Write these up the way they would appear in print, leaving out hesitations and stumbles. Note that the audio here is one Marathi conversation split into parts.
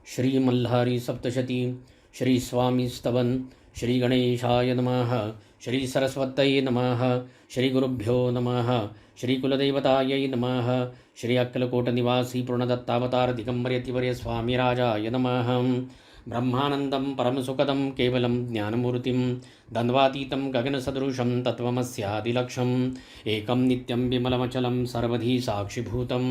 श्री मल्हारी सप्तशती, श्री स्वामी स्तवन, श्री गणेशाय नमः, श्री सरस्वत्यै नमः, श्री गुरुभ्यो नमः, श्री कुलदेवतायै नमः, श्री अक्कलकोटनिवासी पूर्णदत्तावतार दिगंबर यतिवर्य स्वामीराजाय नमः। ब्रह्मानन्दं परमसुखदं केवलं ज्ञानमूर्तिं द्वन्द्वातीतं गगनसदृशं तत्त्वमस्यादिलक्ष्यम् एकं नित्यं विमलमचलं सर्वधी साक्षिभूतं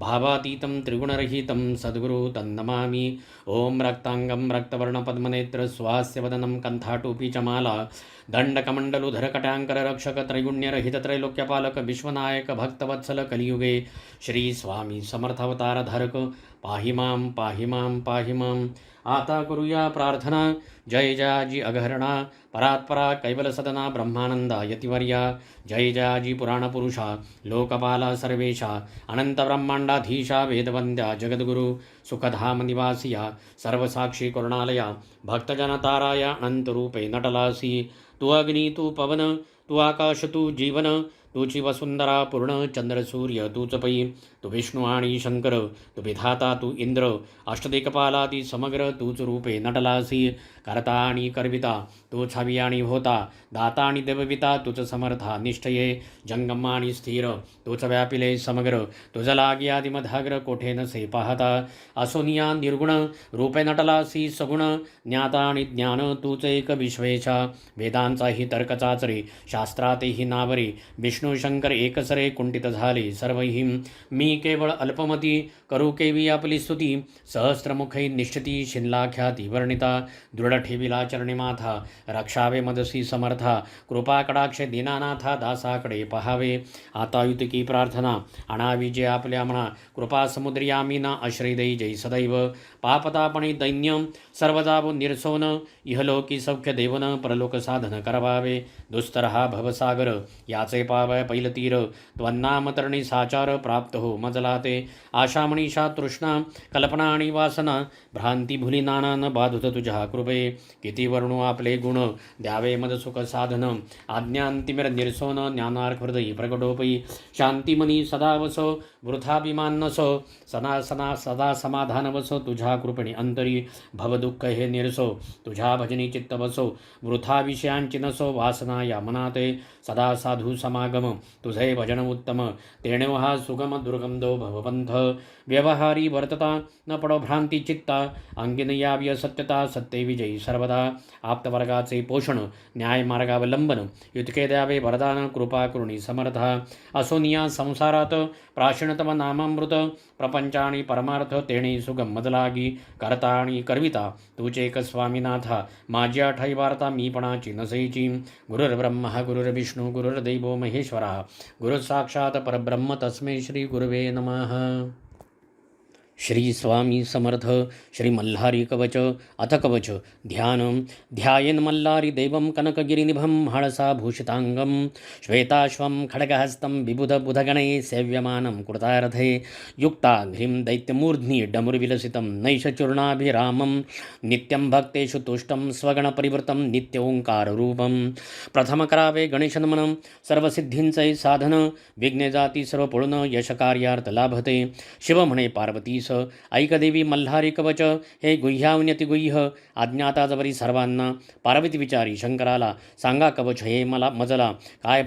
भावातीतं त्रिगुणरहितं सद्गुरु तन्नमामि। ॐ रक्ताङ्गं रक्तवर्णपद्मनेत्र स्वास्य वदनं कण्ठाटोपी च माला दण्डकमण्डलुधर कटाङ्कर रक्षक त्रैगुण्यरहित त्रैलोक्यपालक विश्वनायक भक्तवत्सल कलियुगे श्री स्वामी समर्थावतारधारक पाहि मां पाहि मां पाहि मां। आता करूया प्रार्थना। जय जयाजी अघहरणा परात्परा कैवल सदना ब्रह्मानंदा यतिवर्या, जय जयाजी पुराणपुरुषा लोकपाला सर्वेशा अनंत ब्रह्मांडाधीशा वेदवंद्या जगद्गुरु सुखधाम निवासिया सर्वसाक्षी करुणालया भक्तजनताराया अनंतरूपे नटलासी। तू अग्नि तू पवन तू आकाश तू जीवन तुची वसुंधरा पूर्ण चंद्र सूर्य तूच पै, तू विष्णू आणि शंकर तू विधाता तू इंद्र अष्टदिक्पालादी समग्र तूच रूपे नटलासी। करता आणि करविता तूच हवी आणि होता, दाता आणि देवविता तूच समर्था निष्ठये जंगम आणि स्थिर तूच व्यापिले समग्र तुझ लागी आदिमधाग्र कोठे नसे पाहता। असोनिया निर्गुण रूपे नटलासी सगुण ज्ञाता आणि ज्ञान तूच एक विश्वेशा वेदांचाही तर्क चाचरे शास्त्रातेही नावरे विष्णू शंकर एकसरे कुंठित झाले सर्वही। मी केवळ अल्पमती करू केवी आपली स्तुती सहस्त्रमुखै निश्चिती शिनलाख्याती वर्णिता दृढ ठेविला चरणी माथा रक्षावे मदसी समर्था कृपा कडाक्षे दीनानाथा दासाकडे पहावे। आता युतिकी प्रार्थना आणावी जे आपल्या म्हणा कृपा समुद्री आमीना आश्रयदयी जय सदैव पापतापणी दैन्य सर्वजाव निरसोन इहलोकी सौख्य देवन परलोक साधन करवावे। दुस्तर हा भवसागर याचे पावय पैलतीर त्वन्नामतरणी साचार प्राप्त हो मजला ते आशामणीशा तृष्णा कल्पना आणि वासना भ्रांती भुली नाना न बाधुत तुझ्या कृपे। किती वर्णू आपले गुण द्यावे मद सुख साधन आज्ञांतिमिर निरसोन ज्ञानार्क हृदयी प्रकटोपई शांतिमनी सदा वसो वृथाभिमान नसो सना सना सदा समाधान वसो तुझ्या कृपणी अंतरी भवदुःख हे निरसो तुझ्या भजनी चित्त वसो वृथा विषयांची नसो वासना या मनाते सदा साधू समागम तुझे भजन उत्तम तेणे हा सुगम दुर्गंधो भवपंथ व्यवहारी वर्तता न पडो भ्रांती चित्ता अंगिन यावी असत्यता सत्य विजयी सर्वदा आप्तवर्गाचे पोषण न्याय मार्गावलंबन युतके द्यावे वरदान कृपा करुणी समर्था असोनिया संसारात प्राशणतम नामामृत प्रपंच आणि परमार्थ तेणे सुगम मदलागी करता आणि करविता तुझे एक स्वामीनाथा माझी आठाई वार्ता मीपणाची नसैची। गुरुर्ब्रह्मा गुरुर्विष्णू गुरुर्दैवो महेश्वरा गुरु साक्षात परब्रह्म तस्मै श्री गुरुवे नमः। श्री स्वामी समर्थ श्री मल्हारी कवच अथ कवच ध्यान ध्यायेन मल्लारी देवं कनकगिरिनिभं हळसा भूषितांगं श्वेताश्वं खड्गहस्तं विबुधबुधगणे सेव्यमानं कृतार्थे युक्ताघ्रिं दैत्यमूर्ध्नि डमरुविलसितं नैषचूर्णाभिरामं नित्यं भक्तेषु तुष्टं स्वगणपरिवृतं नित्योंकाररूपं। प्रथम करावे गणेशनमनं सर्वसिद्धींचे साधन विघ्ने जाती सर्व पळून यशकार्यार्थ लाभते। शिव म्हणे पार्वती ऐकदेवी मल्हारी कवच हे गुह्यावन्यति गुह्य अज्ञाताजवरी सर्वांना पार्वती विचारी शंकराला सांगा कवच हे मला मजला काय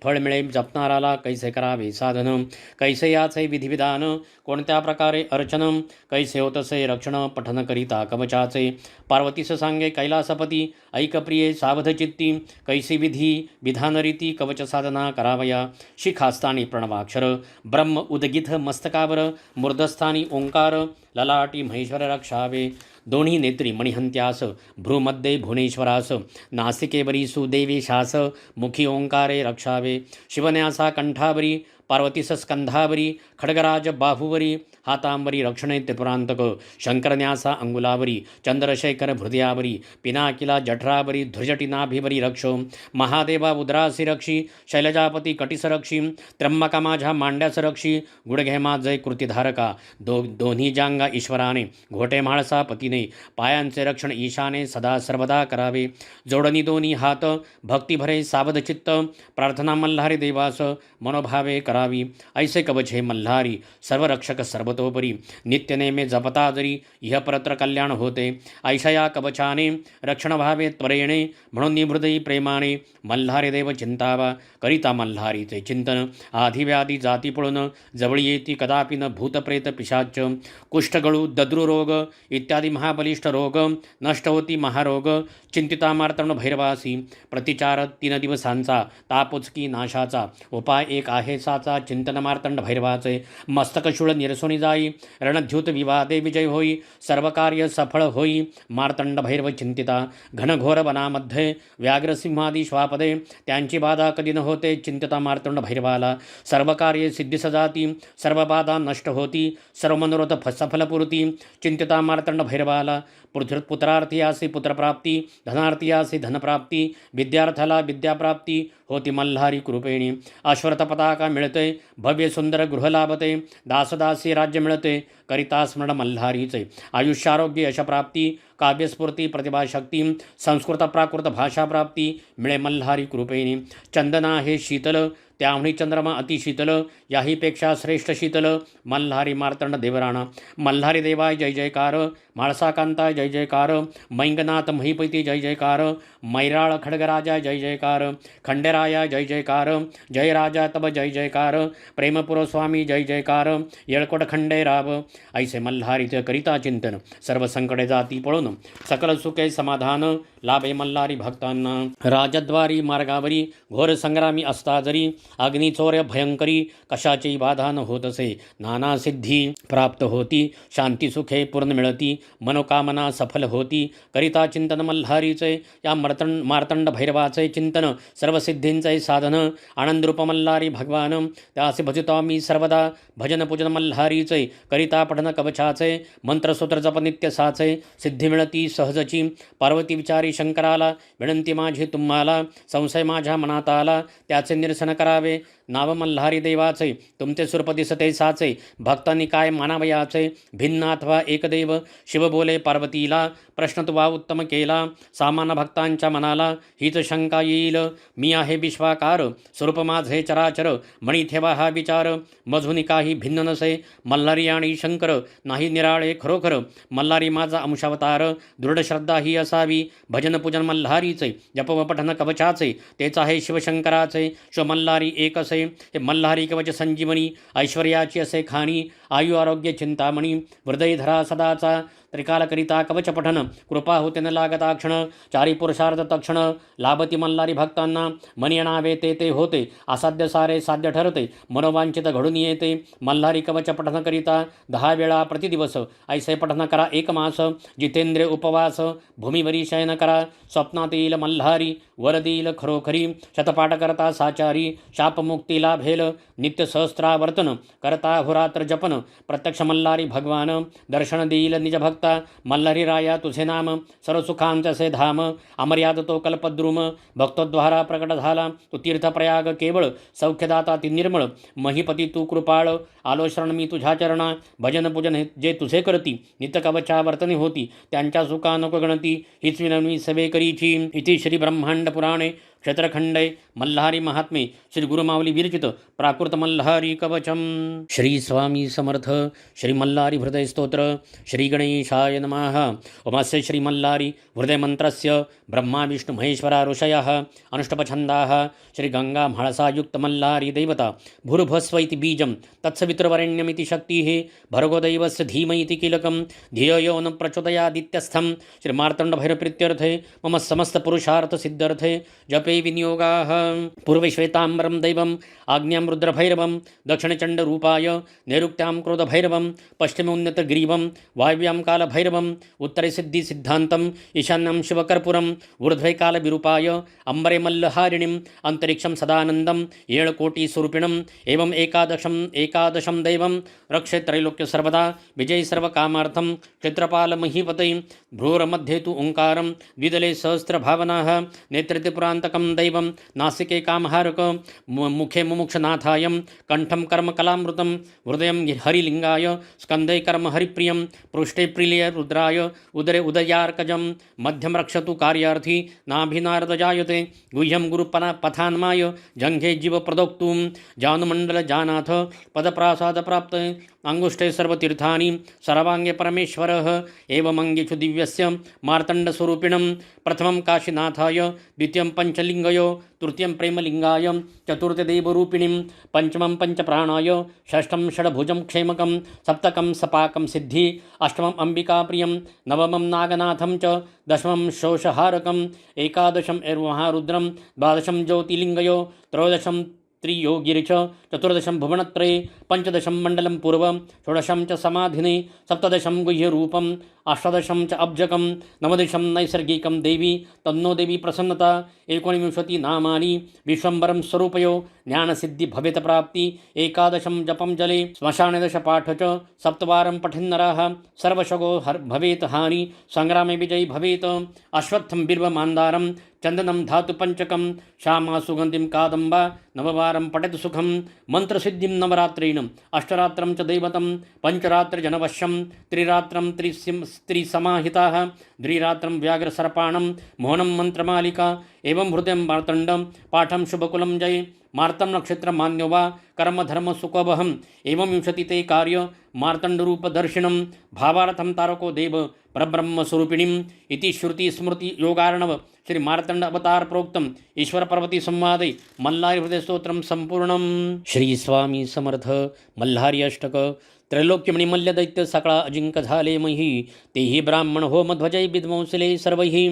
फळ मिळे जपणाराला कैसे करावे साधन कैसे याचे विधिविधान कोणत्या प्रकारे अर्चन कैसे होतसे रक्षण पठन करिता कवचाचे पार्वतीस सांगे कैलासपती ऐकप्रिये सावधचित्ती कैसी विधी विधानरीती कवच साधना करावया। शिखास्थानी प्रणवाक्षर ब्रह्म उदगिथ मस्तकावर मूर्धस्थानी ओंकार ललाटी महेश्वर रक्षावे। दोन्ही नेत्री मणिहंत्यास भ्रूमध्ये भुवनेश्वरास नासिकेवरी सुदेवेशास मुखी ओंकारे रक्षावे। शिवन्यासा कंठावरी पार्वतीस स्कंधावरी खड्गराज बाहुवरी हातांबरी रक्षणे त्रिपुरांतक शंकरन्यासा अंगुलावरी चंद्रशेखर हृदयावरी पिनाकिला जठरावरी ध्वजटिनाभिवरी रक्षो महादेवा उदरासी रक्षी शैलजापती कटिस रक्षी त्र्यंबका माझ्या मांड्यास रक्षी गुडघे माझे कृतीधारका दोन्ही जांगा ईश्वराने घोटे म्हाळसा पतीने पायांचे रक्षण ईशाने सदा सर्वदा करावे। जोडणी दोन्ही हात भक्तिभरे सावध चित्त प्रार्थना मल्हारी देवास मनोभावे करावी ऐसे कवच हे मल्हारी सर्वरक्षक सर्वतोपरी नित्यनेमे जपता जरी इह परत्र कल्याण होते ऐशा या कवचाने रक्षण व्हावे त्वरेणे म्हणून निहृदयी प्रेमाने मल्हारी देव चिंतावा करिता मल्हारीचे चिंतन आधिव्याधी जाती पळून जवळी येती कदापि न भूतप्रेत पिशाच कुष्ठगळू दद्रुरोग इत्यादी महाबलिष्ठ रोग नष्ट होती महारोग चिंतिता मार्तंड भैरवासी प्रतिचार 3 दिवसांचा तापुचकी नाशाचा उपाय एक आहे साचा चिंतन मार्तंड भैरवाचे मस्तकशूळ निरसुनी जाई रणद्युत विवादे विजय होई सर्व कार्य सफळ होई मार्तंड भैरव चिंतिता घनघोर वनामध्ये व्याघ्रसिंहादी श्वापदे त्यांची बाधा कधी न होते चिंतिता मार्तंड भैरवाला सर्व कार्य सिद्धिस जाती सर्व बाधा नष्ट होती सर्व मनोरथ सफलपूर्ती चिंतिता मार्तंड भैरवाला पुत्रार्थी असे पुत्रप्राप्ती धनार्थी असे धनप्राप्ती विद्यार्थ्याला विद्याप्राप्ती होती मल्हारी कृपेणी अश्वरथ पताका मिळते भव्य सुंदर गृह लाभते दासदासी राज्य मिळते करिता स्मरण मल्हारीचे आयुष्यारोग्य यशप्राप्ती काव्यस्फूर्ती प्रतिभाशक्ती संस्कृत प्राकृत भाषाप्राप्ती मिळे मल्हारी कृपेणी चंदना हे शीतल त्याहुनी चंद्रमा अतिशीतल याहीपेक्षा श्रेष्ठ शीतल मल्हारी मार्तंड देवराणा मल्हारी देवाय जय जयकार म्हाळसाकांताय जय जयकार मैंगनाथ महिपती जय जयकार मैराळ खडगराजा जय जयकार खंडेराया जय जयकार जय राजा तब जय जयकार प्रेमपुर स्वामी जय जयकार येळकोट खंडेराव ऐसे मल्हारीचे करिता चिंतन सर्व संकटे जाती पळून सकल सुखे समाधान लाभे मल्हारी भक्तांना राजद्वारी मार्गावरी घोर संग्रामी असता जरी अग्निचौर्य भयंकरी कशाची बाधा न होत असे नाना सिद्धी प्राप्त होती शांती सुखे पूर्ण मिळती मनोकामना सफल होती करिता चिंतन मल्हारीचे या मार्तंड भैरवाचे चिंतन सर्व सिद्धींचे साधन आनंदरूप मल्हारी भगवान त्यासे भजितो मी सर्वदा भजन पूजन मल्हारीचे करिता पठन कवचाचे मंत्रसूत्र जप नित्य साचे सिद्धी मिळती सहजची पार्वती विचारी शंकराला विनंती माझी तुम्हाला संशय माझ्या मनात आला त्याचे निरसन करावे नाव मल्हारी देवाचे तुमचे सुरप दिसते साचे भक्तांनी काय मानावयाचे भिन्न अथवा एकदेव शिव बोले पार्वतीला प्रश्न तुवा उत्तम केला सामान्य भक्तांच्या मनाला हीच शंका येईल मी आहे विश्वाकार स्वरूप माझे चराचर मणी ठेवा हा विचार मधुनी काही भिन्न नसे मल्हारी आणि शंकर नाही निराळे खरोखर मल्हारी माझा अंशावतार दृढ श्रद्धा ही असावी भजन पूजन मल्हारीचे जप व पठन कवचाचे तेच आहे शिवशंकराचे शिव मल्हारी एक असे हे मल्हारी कवच संजीवनी ऐश्वर्याची असे खाणी आयु आरोग्य चिंतामणी हृदय धरा सदाचा त्रिकालकरिता कवच पठन कृपा होते न लागता क्षण चारी पुरुषार्थ तक्षण लाभती मल्हारी भक्तांना मनी आणावे ते होते असाध्य सारे साध्य ठरते मनोवांचित घडून येते मल्हारी कवच पठन करिता 10 वेळा प्रतिदिवस ऐसे पठन करा 1 मास जितेंद्रिय उपवास भूमीवरी शयन करा स्वप्नात येईल मल्हारी वर देईल खरोखरी शतपाठ करता साचारी शापमुक्ती लाभेल नित्य सहस्त्रावर्तन करता हुरात्र जपन प्रत्यक्ष मल्हारी भगवान दर्शन देईल निज भक्त मल्हारी राया तुझे नाम सर्व सुखांचे असे धाम अमर्याद तो कल्पद्रुम भक्तोद्वारा प्रकट झाला तू तीर्थप्रयाग केवळ सौख्यदाता ती निर्मळ महिपती तू कृपाळ आलो शरण मी तुझ्या चरणा भजन पूजन जे तुझे करती नित्य कवचा वर्तनी होती त्यांच्या सुखा नको गणती हीच विनवणी सवे करीची इति श्री ब्रह्मांड पुराणे क्षेत्रखंडे मल्हारी महात्मे श्री गुरुमावली विरचित प्राकृत मल्हारी कवचम श्री स्वामी समर्थ श्री मल्हारी हृदय स्तोत्र श्री गणेशाय नमः ओमस्य श्री मल्हारी हृदय मंत्रस्य ब्रह्मा विष्णु महेश्वरा ऋषयः अनुष्टपछन्दाः श्री गंगा म्हाळसायुक्त मल्हारी देवता भूर्भस्व इति बीजं तत्सवितुर्वरेण्यमिति शक्तिः भर्गो दैवस्य धीमहि इति कीलकं धियो यो न प्रचोदयादित्यस्थं श्री मार्तंड भैरवप्रीत्यर्थे मम समस्त पुरुषार्थ सिद्ध्यर्थे जपे विनियोगाः पूर्वश्वेताम्बरं दैवम् आग्न्यां रुद्रभैरवं दक्षिणचण्डरूपाय नैऋत्यां क्रोधभैरवं पश्चिमोन्नतग्रीवं वायव्यां कालभैरवम् उत्तरे सिद्धिसिद्धान्तम् ईशान्यं शिवकर्पूरम् ऊर्ध्वे कालविरूपाय अम्बरे मल्लहारिणीम् अन्तरिक्षं सदानन्दं येळकोटिस्वरूपिणम् एवम् एकादशं दैवं रक्षे त्रैलोक्य सर्वदा विजयी सर्वकामार्थं क्षेत्रपालमहीपते भ्रूरमध्ये तु ओङ्कारं द्विदले सहस्रभावनाः नेत्रे त्रिपुरान्तकं परं दैवं नासिके कामहारक मुखे मुमुक्षनाथाय कंठं कर्मकलामृतं हृदयं हरिलिंगाय स्कन्धे कर्म हरिप्रियं पृष्ठे प्रिलिय रुद्राय उदरे उदयार्कजं मध्यम रक्षतु कार्यार्थी नाभिनारद जायते गुह्यं गुरुपथान्माय जंघे जीव प्रदोक्तुं जानुमण्डल जानाथ पदप्रासाद प्राप्त अंगुष्ठे सर्वतीर्थानि सर्वांगे परमेश्वरः एवमंगेषु दिव्यस्य मार्तण्डस्वरूपिणं प्रथमं काशीनाथाय द्वितीयं पंचलिंगयो तृतीयं प्रेमलिंगाय चतुर्थ देवरूपिणीं पंचमं पंचप्राणाय षष्ठं षड्भुजं क्षेमकं सप्तकं सपाकं सिद्धि अष्टमं अंबिकाप्रियं नवमं नागनाथं च दशमं शोषहारकं एकादशं महारुद्रं द्वादशं ज्योतिलिंगयो त्रयोदशं त्रियोगिरिच चतुर्दशं भुवनत्रये पंचदशं मण्डलं पूर्वं षोडशं च समाधिने सप्तदशं गुह्यरूपम् अष्टादशं च अब्जकं नवदशं नैसर्गिकं देवी तन्नो देवी प्रसन्नता 19 नामानि विश्वम्बरं स्वरूपयो ज्ञानसिद्धि भवेत प्राप्ति एकादशं जपं जले श्मशानदश पाठ च सप्तवारं पठन्नराः सर्वशगो भवेत हानि संग्रामे विजयी भवेत अश्वत्थं बिल्वमान्दारं चन्दनं धातुपञ्चकं श्यामा सुगन्धिं कादम्बा नववारं पठेत् सुखं मन्त्रसिद्धिं नवरात्रेण अष्टरात्रं च दैवतं पञ्चरात्रजनवश्यं त्रिरात्रं त्रिसमाहिताः द्विरात्रं व्याघ्रसर्पाणं मोहनं मन्त्रमालिका एवं हृदयं मार्तण्डं पाठं शुभकुलं जय मार्तम नक्षत्र मान्यो वा कर्म धर्म सुखवहम एवं विंशति ते कार्य मार्तंडरूप दर्शनम भावार्थम तारको देव परब्रह्म स्वरूपिणीम इति श्रुति स्मृति योगार्णव श्री मार्तंड अवतार प्रोक्तम ईश्वर पर्वती संवादे मल्हारी हृदय स्तोत्रम संपूर्णम। श्री स्वामी समर्थ मल्हारी अष्टक त्रैलोक्यमणि मल्ल दैत्य सकळा अजिंक झाले मही तेही ब्राह्मण हो मध्वजय विद्वंसले सर्वही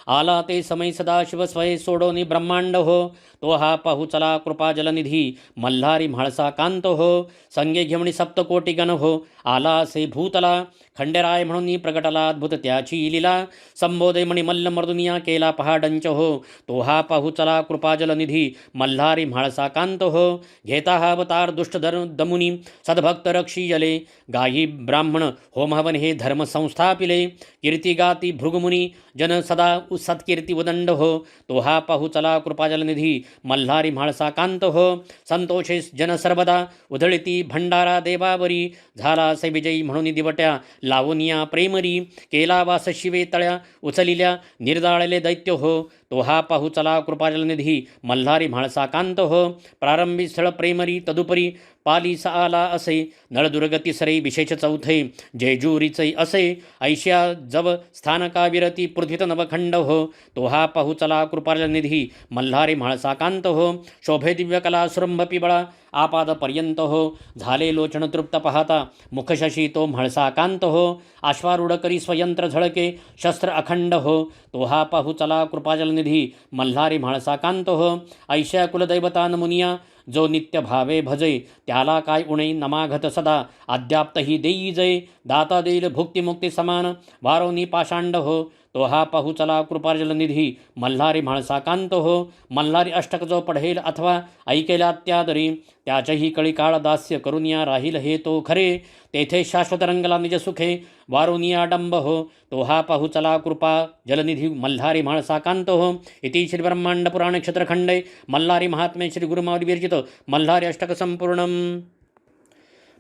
आला ते समय सदाशिव स्वय सोडोनी ब्रह्मांड हो तो हा पाहू चला कृपा जलनिधी मल्हारी म्हाळसा कांत हो संगे घेवणी सप्तकोटी गण हो आला असे भूतला खंडेराय म्हणून प्रगटला अद्भुत त्याची लीला संबोधे मणी मल्ल मर्दुनिया केला पहाडंच हो तो हा पाहू चला कृपा जलनिधी मल्हारी म्हाळसा कांत हो घेता हा अवतार दुष्ट दमुनी सद्भक्त रक्षी जले गायी ब्राह्मण होमहवन हे धर्म संस्थापिले कीर्ती गाती भृगमुनी जन सदा सत्कीर्ती उदंड हो तो हा पाहू चला कृपाजलनिधी मल्हारी म्हाळसा कांत हो संतोषे जन सर्वदा उधळती भंडारा देवावरी झाला से विजयी म्हणून दिवट्या लावनिया प्रेमरी केला वास शिवे तळ्या उचलिल्या निर्दाळले दैत्य हो तो हा पाहू चला कृपाजलनिधी मल्हारी म्हाळसा कांत हो प्रारंभी स्थळ प्रेमरी तदुपरी पालीस आला असे नळदुर्गती सरे विशेष चौथे जेजुरीचे असे ऐश्या जव स्थानका विरती पृथ्वीत नवखंड हो तो हा पाहू चला कृपाजलनिधी मल्हारी म्हाळसा कांत हो शोभे दिव्यकला सुरंभ पिबळा आपादपर्यंत हो झाले लोचन तृप्त पाहता मुखशशी तो म्हाळसा कांत हो आश्वारूढ करी स्वयंत्र झळके शस्त्र अखंड हो तो हा पाहू चला कृपाजलनिधी मल्हारी म्हाळसा कांत हो ऐश्या कुलदैवतान मुनिया जो नित्य भावे भजे त्याला काय उणे नमाघत सदा अद्याप्तही देई जय दाता देईल भुक्तिमुक्ती समान वारोनी पाषांड हो तो हा पाहू चला कृपाजलनिधी मल्हारी म्हाळसा कांत हो मल्हारी अष्टक जो पढेल अथवा ऐकेला त्यादरी त्याच्याही कळी काळ दास्य करुनिया राहील हे तो खरे तेथे शाश्वत रंगला निज सुखे वारुनिया डंब हो तो हा पाहू चला कृपा जलनिधी मल्हारी म्हाळसा कांत हो इति श्री ब्रह्मांड पुराण क्षेत्रखंडे मल्हारी महात्म्ये श्री गुरुमाऊली विरचित मल्हारी अष्टक संपूर्णम।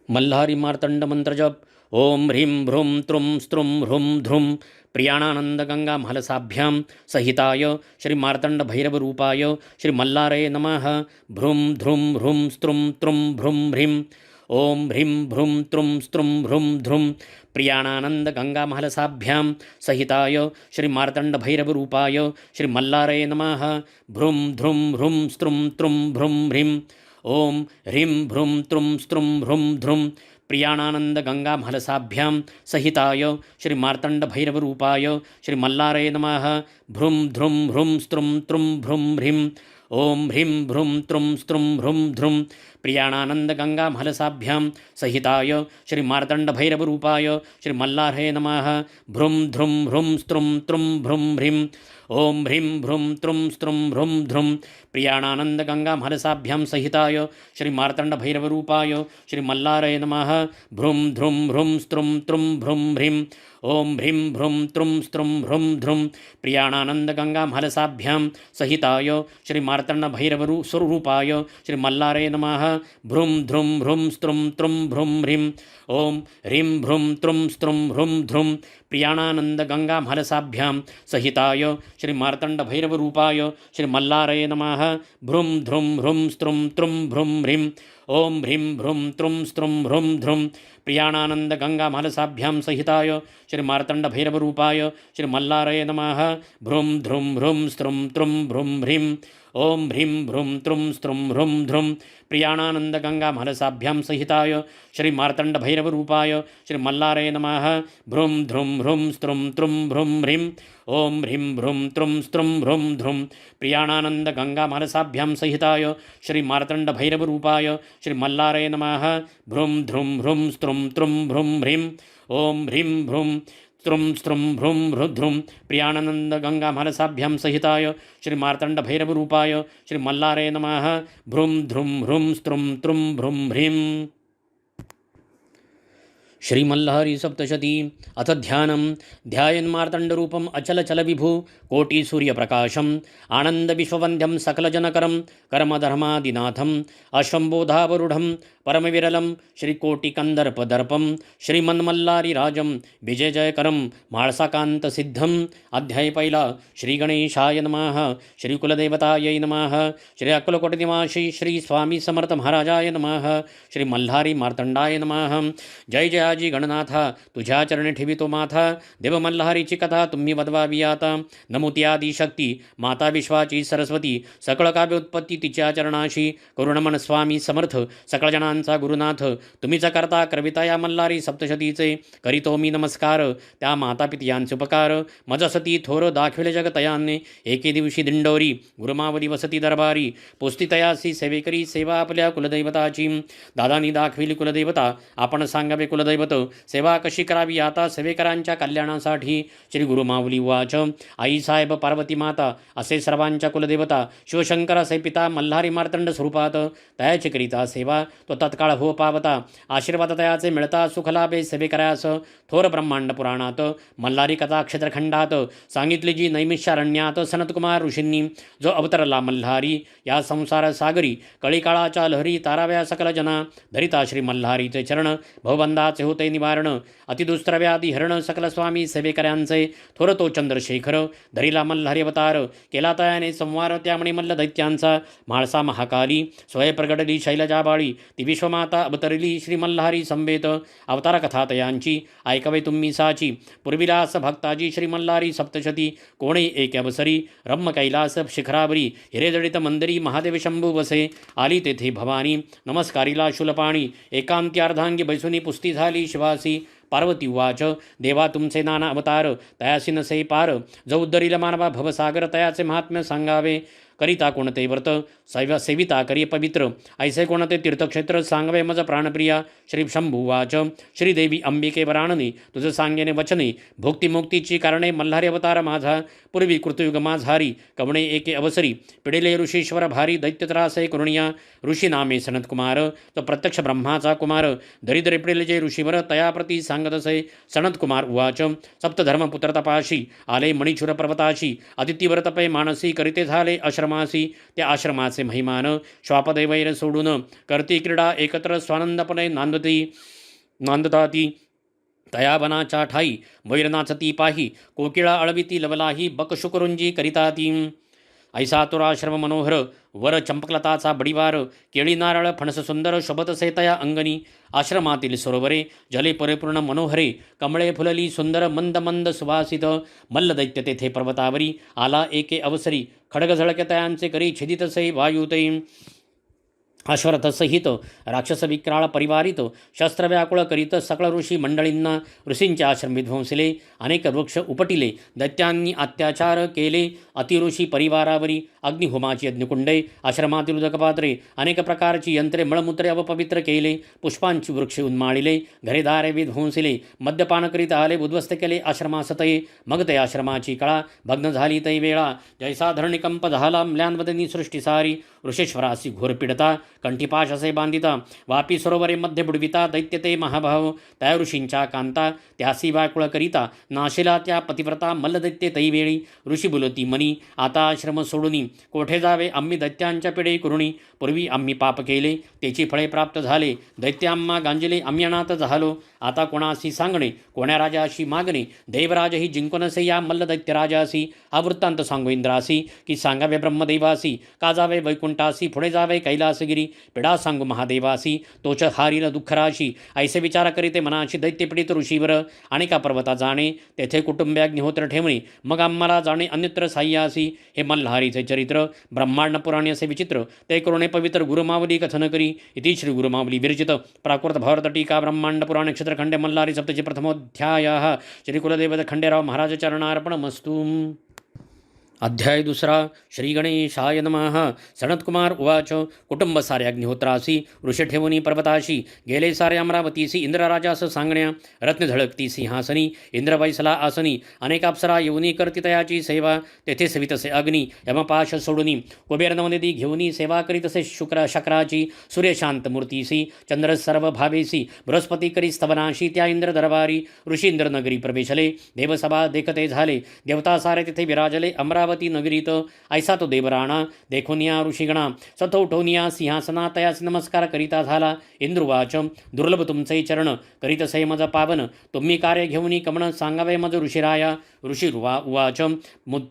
मल्हारी मार्तंड मंत्र जप ओम ह्रीं भ्रूं त्रुं स्त्रुं ह्रूं ध्रुं प्रियाणानंद गंगा म्हालसाभ्यां सहिताय श्री मार्तंड भैरव रूपाय श्री मल्लारये नमः। भ्रूं ध्रुं ह्रूं स्त्रुं त्रुं भ्रूं ह्रीं ओम ह्रीं भ्रूं त्रुं स्त्रुं ह्रूं ध्रुं प्रियाणानंद गंगा म्हालसाभ्यां सहिताय श्री मार्तंड भैरव रूपाय श्री मल्लारये नमः। भ्रूं ध्रुं ह्रूं स्त्रुं त्रुं भ्रूं ह्रीं ओम ह्रीं भ्रूं त्रुं स्त्रुं ह्रूं ध्रुं प्रियाणानंद गंगा म्हालसाभ्यां सहिताय श्री मार्तंड भैरव रूपाय श्री मल्लारये नमः। भ्रूं ध्रुं ह्रूं स्त्रुं त्रुं भ्रूं ह्रीं ओम ह्रीं भ्रूं त्रुं स्त्रुं ह्रूं ध्रुं प्रियाणानंद गंगा म्हालसाभ्यां सहिताय श्री मार्तंड भैरव रूपाय श्री मल्लारये नमः। भ्रूं ध्रुं ह्रूं स्त्रुं त्रुं भ्रूं ह्रीं ओम ह्रीं भ्रूं त्रुं स्त्रुं ह्रूं ध्रुं प्रियाणानंद गंगा म्हालसाभ्यां सहिताय श्री मार्तंड भैरव रूपाय श्री मल्लारये नमः। भ्रूं ध्रुं ह्रूं स्त्रुं त्रुं भ्रूं ह्रीं ओम ह्रीं भ्रूं त्रुं स्त्रुं ह्रूं ध्रुं प्रियाणानंद प्रियाणानंद गंगा महलसाभ्यां सहिताय श्री मार्तंड भैरव स्वरूपाय श्री मल्लारे नमः। भ्रूं ध्रुं भ्रूं स्त्रुं त्रुं भ्रूं ह्रीं ओम ह्रीं भ्रूं त्रुं स्त्रुं ह्रूं ध्रुं प्रियाणानंद गंगा महलसाभ्यां सहिताय श्री मार्तंड भैरव रूपाय श्री मल्लारे नमः। भ्रूं ध्रुं भ्रूं स्त्रुं त्रुं भ्रूं ह्रीं ओम ह्रीं भ्रूं त्रुं स्त्रुं ह्रूं ध्रुं प्रियाणानंद गंगा महलसाभ्यां सहिताय श्री मार्तंड भैरव रूपाय श्री मल्लारे नमः। भ्रूं ध्रुं भ्रूं स्त्रुं त्रुं भ्रूं ह्रीं ओम ह्रीं भ्रूं त्रुं स्त्रुं ह्रूं ध्रुं प्रियाणानंद गंगा महलसाभ्यां सहिताय श्री मार्तंड भैरव रूपाय श्री मल्लारे नमः। भ्रूं ध्रुं भ्रूं स्त्रुं त्रुं भ्रूं ह्रीं ओम ह्रीं भ्रूं त्रुं स्त्रुं ह्रूं ध्रुं प्रियाणानंद गंगा महलसाभ्यां सहिताय श्री मार्तंड भैरव रूपाय श्री मल्लारे नमः। भ्रूं ध्रुं भ्रूं स्त्रुं त्रुं भ्रूं ह्रीं ओम ह्रीं भ्रूं त्रुं स्त्रुं भ्रूं ध्रुं प्रियाणानंद गंगा महलसाभ्यां सहिताय श्री मार्तंड भैरव रूपाय श्री मल्लारे नमः। भ्रूं ध्रुं भ्रूं स्त्रुं त्रुं भ्रूं ह्रीं। श्रीमल्लहरी सप्तशती अथ ध्यानं ध्यायन्मार्तण्डरूपम् अचलचलविभु कोटिसूर्यप्रकाशम् आनन्दविश्ववन्द्यं सकलजनकरं कर्मधर्मादिनाथम् अश्वम्बोधावरूढं परमविरलं श्रीकोटिकन्दर्पदर्पं श्रीमन्मल्लारिराजं विजयजयकरं म्हाळसाकान्तसिद्धम्। अध्याय पहिला श्रीगणेशाय नमः। श्रीकुलदेवतायै नमः। श्री अक्कलकोटनिवासी श्री स्वामी समर्थ महाराजाय नमः। श्री मल्हारी मार्तंडाय नमः। जय जयाजी गणनाथा तुझ्या चरणी ठेवितो माथा देव मल्हारीची कथा तुम्ही वदवावी आता। नमोती आदी शक्ती माता विश्वाची सरस्वती सकळ काव्य उत्पत्ती तिच्या चरणाशी करुणमन स्वामी समर्थ सकळ जणांचा गुरुनाथ तुम्हीच करता करविता या मल्हारी सप्तशतीचे करीतो मी नमस्कार त्या माता पित्यांचे उपकार मजसती थोर दाखविले जगतयाने एके दिवशी दिंडोरी गुरुमावली वसती दरबारी पोस्ती तयासी सेवेकरी सेवा आपल्या कुलदैवताची दादानी दाखविली कुलदैवता आपण सांगावे कुलदैवत सेवा कशी करावी आता सेवेकरांच्या कल्याणासाठी श्री गुरुमाऊली उवाच आई साहेब पार्वती माता असे सर्वांच्या कुलदेवता शिवशंकर असे पिता मल्हारी मार्तंड स्वरूपात तयाची करिता सेवा तो तत्काळ हो पावता आशीर्वाद तयाचे मिळता सुखलाभे सेवेकरास थोर ब्रह्मांड पुराणात मल्हारी कथा क्षेत्रखंडात सांगितली जी नैमिषारण्यात सनतकुमार ऋषींनी जो अवतरला मल्हारी या संसार सागरी कळीकाळाच्या लहरी ताराव्या सकल जना धरिता श्री मल्हारीचे चरण भवबंधाचे होते निवारण अतिदुस्तर व्याधी हरण सकल स्वामी सेवेकऱ्यांचे थोर तो चंद्रशेखर धरिला मल्हारी अवतार केला तयाने संवार त्यामुळे मल्ल दैत्यांचा म्हाळसा महाकाली स्वय प्रगटली शैलजाबाळी ती विश्वमाता अवतरली श्री मल्हारी संवेत अवतार कथा तयांची ऐकवे तुम्ही साची पूर्विलास भक्ताजी श्री मल्हारी सप्तशती कोणे एक अवसरी रम्म कैलास शिखरावरी हिरेजडित मंदिरी महादेव शंभू वसे आली तेथे भवानी नमस्कारीला शूलपाणी एकांती अर्धांगी बैसुनी पुस्ती झाली शिवासी पार्वती उवाच देवा तुमचे नाना अवतार तयासी नसे पार जो उद्धरील मानवा भवसागर तयाचे महात्म्य सांगावे करिता कोणते व्रत सेविता करी पवित्र ऐसे कोणते तीर्थक्षेत्र सांगवे मज प्राणप्रिया श्री शंभुवाच श्रीदेवी अंबिके वराणने तुझं सांगेने वचने भोक्तिमुक्तीची कारणे मल्हारी अवतार माझा पूर्वी कृतयुग माझारी कवणे एके अवसरी पिडिले ऋषीश्वर भारी दैत्यत्रासे करुणिया ऋषी नामे सनतकुमार तो प्रत्यक्ष ब्रह्माचा कुमार दरिद्रे पिडिले जे ऋषीवर तयाप्रती सांगतसे सनतकुमार उवाच सप्तधर्मपुत्र तपाशी आले मणिचुर पर्वताशी अतिथीवर तपे मानसी करिते झाले आश्रमासी त्या आश्रमाचे महिमान श्वापदैवैर सोडून करती क्रीडा एकत्र स्वानंदपणे नांदताती तया वनाच्या ठाई वैरनाचती पाही कोकिळा अळविती लवलाही बकशुकरुंजी करिता ती ऐसा तुराश्रम मनोहर वर चंपकलताचा बडीवार केळी नारळ फणस सुंदर शोभतसे तया अंगणी आश्रमातील सरोवरे जले परिपूर्ण मनोहरे कमळे फुलली सुंदर मंद मंद सुवासित मल्ल दैत्य तेथे पर्वतावरी आला एके अवसरी खडग झळके तयांचे करी छिदितसे वायुते अश्वरथ सहित राक्षस विक्राळ परिवारित शस्त्रव्याकुळ करीत सकळ ऋषी मंडळींना ऋषींचे आश्रम विध्वंसिले अनेक वृक्ष उपटिले दैत्यांनी अत्याचार केले अतिऋषी परिवारावरी अग्निहोमाची यज्ञकुंडे आश्रमातील उदकपात्रे अनेक प्रकारची यंत्रे मळमूत्रे अपवित्र केले पुष्पांची वृक्ष उन्माळिले घरेदारे विध्वंसिले मद्यपान करीत आले उद्ध्वस्त केले आश्रमासतये मग ते आश्रमाची कळा भग्न झाली तै वेळा जैसा धरणिकंप झाला म्लानवदनी सृष्टी सारी ऋषेश्वरासी घोर पीडता कंठीपाश असे बांधिता वापी सरोवरे मध्ये बुडविता दैत्य ते महाभाव त्या ऋषींच्या कांता त्यासी वाकुळ करिता नाशिला त्या पतिव्रता मल्लदैत्य तैवेळी ऋषी बोलती मनी आता आश्रम सोडूनी कोठे जावे आम्ही दैत्यांच्या पिढे करुणी पूर्वी आम्ही पाप केले त्याची फळे प्राप्त झाले दैत्य आम्हा गांजिले आम्ही अनाथ झालो आता कोणाशी सांगणे कोण्या राजाशी मागणे देवराजही जिंकूनसे या मल्ल दैत्यराजासी हा वृत्तांत सांगू इंद्रासी की सांगावे ब्रह्मदेवासी का जावे वैकुंठासी पुढे जावे कैलासगिरी पिढा सांगू महादेवासी तोच हारील दुःखराशी ऐसे विचार करीते मनाशी दैत्यपीडित ऋषीवर आणि का पर्वता जाणे तेथे कुटुंबाग्निहोत्र ठेवणे मग आम्हाला जाणे अन्यत्र साह्यासी हे मल्हारीचे चरित्र ब्रह्मांड पुराणे असे विचित्र ते करुणे पवित्र गुरुमावली कथन करी इति श्री गुरुमावली विरचित प्राकृत भारत टीका ब्रह्मांड पुराण क्षेत्रखंडे मल्हारी सप्तची प्रथमोध्याय श्री कुलदेवत खंडेराव महाराज चरणार्पणमस्तु। अध्याय दुसरा श्री गणेशाय नमः। सनत्कुमार उवाच कुटुंब सारे अग्निहोत्रासी ऋषी ठेवणी पर्वताशी गेले सारे अमरावतीसी इंद्रराजास सांगण्या रत्न झळकती सिंहासनी इंद्र बैसला आसनी अनेक अप्सरा येऊनी करती तयाची सेवा तेथे सवितसे अग्नी यमपाश सोडुनी कुबेर नवनिधी घेऊनी सेवा करीतसे शक्राची सूर्यशांत मूर्तीसी चंद्र सर्व भावेसी बृहस्पती करी स्तवनाशी त्या इंद्र दरबारी ऋषी इंद्रनगरी प्रवेशले देवसभा देखते झाले देवता सारे तिथे विराजले अमरावती नगरीत ऐसा तो देवराणा देखोनिया ऋषिगणा सथोठोनिया सिंहासना तयास नमस्कार करिता झाला इंद्रुवाच दुर्लभ तुमचे चरण करीतसे मज पावन तुम्ही कार्य घेऊनी कमण सांगावे मज ऋषिराया ऋषी उवाच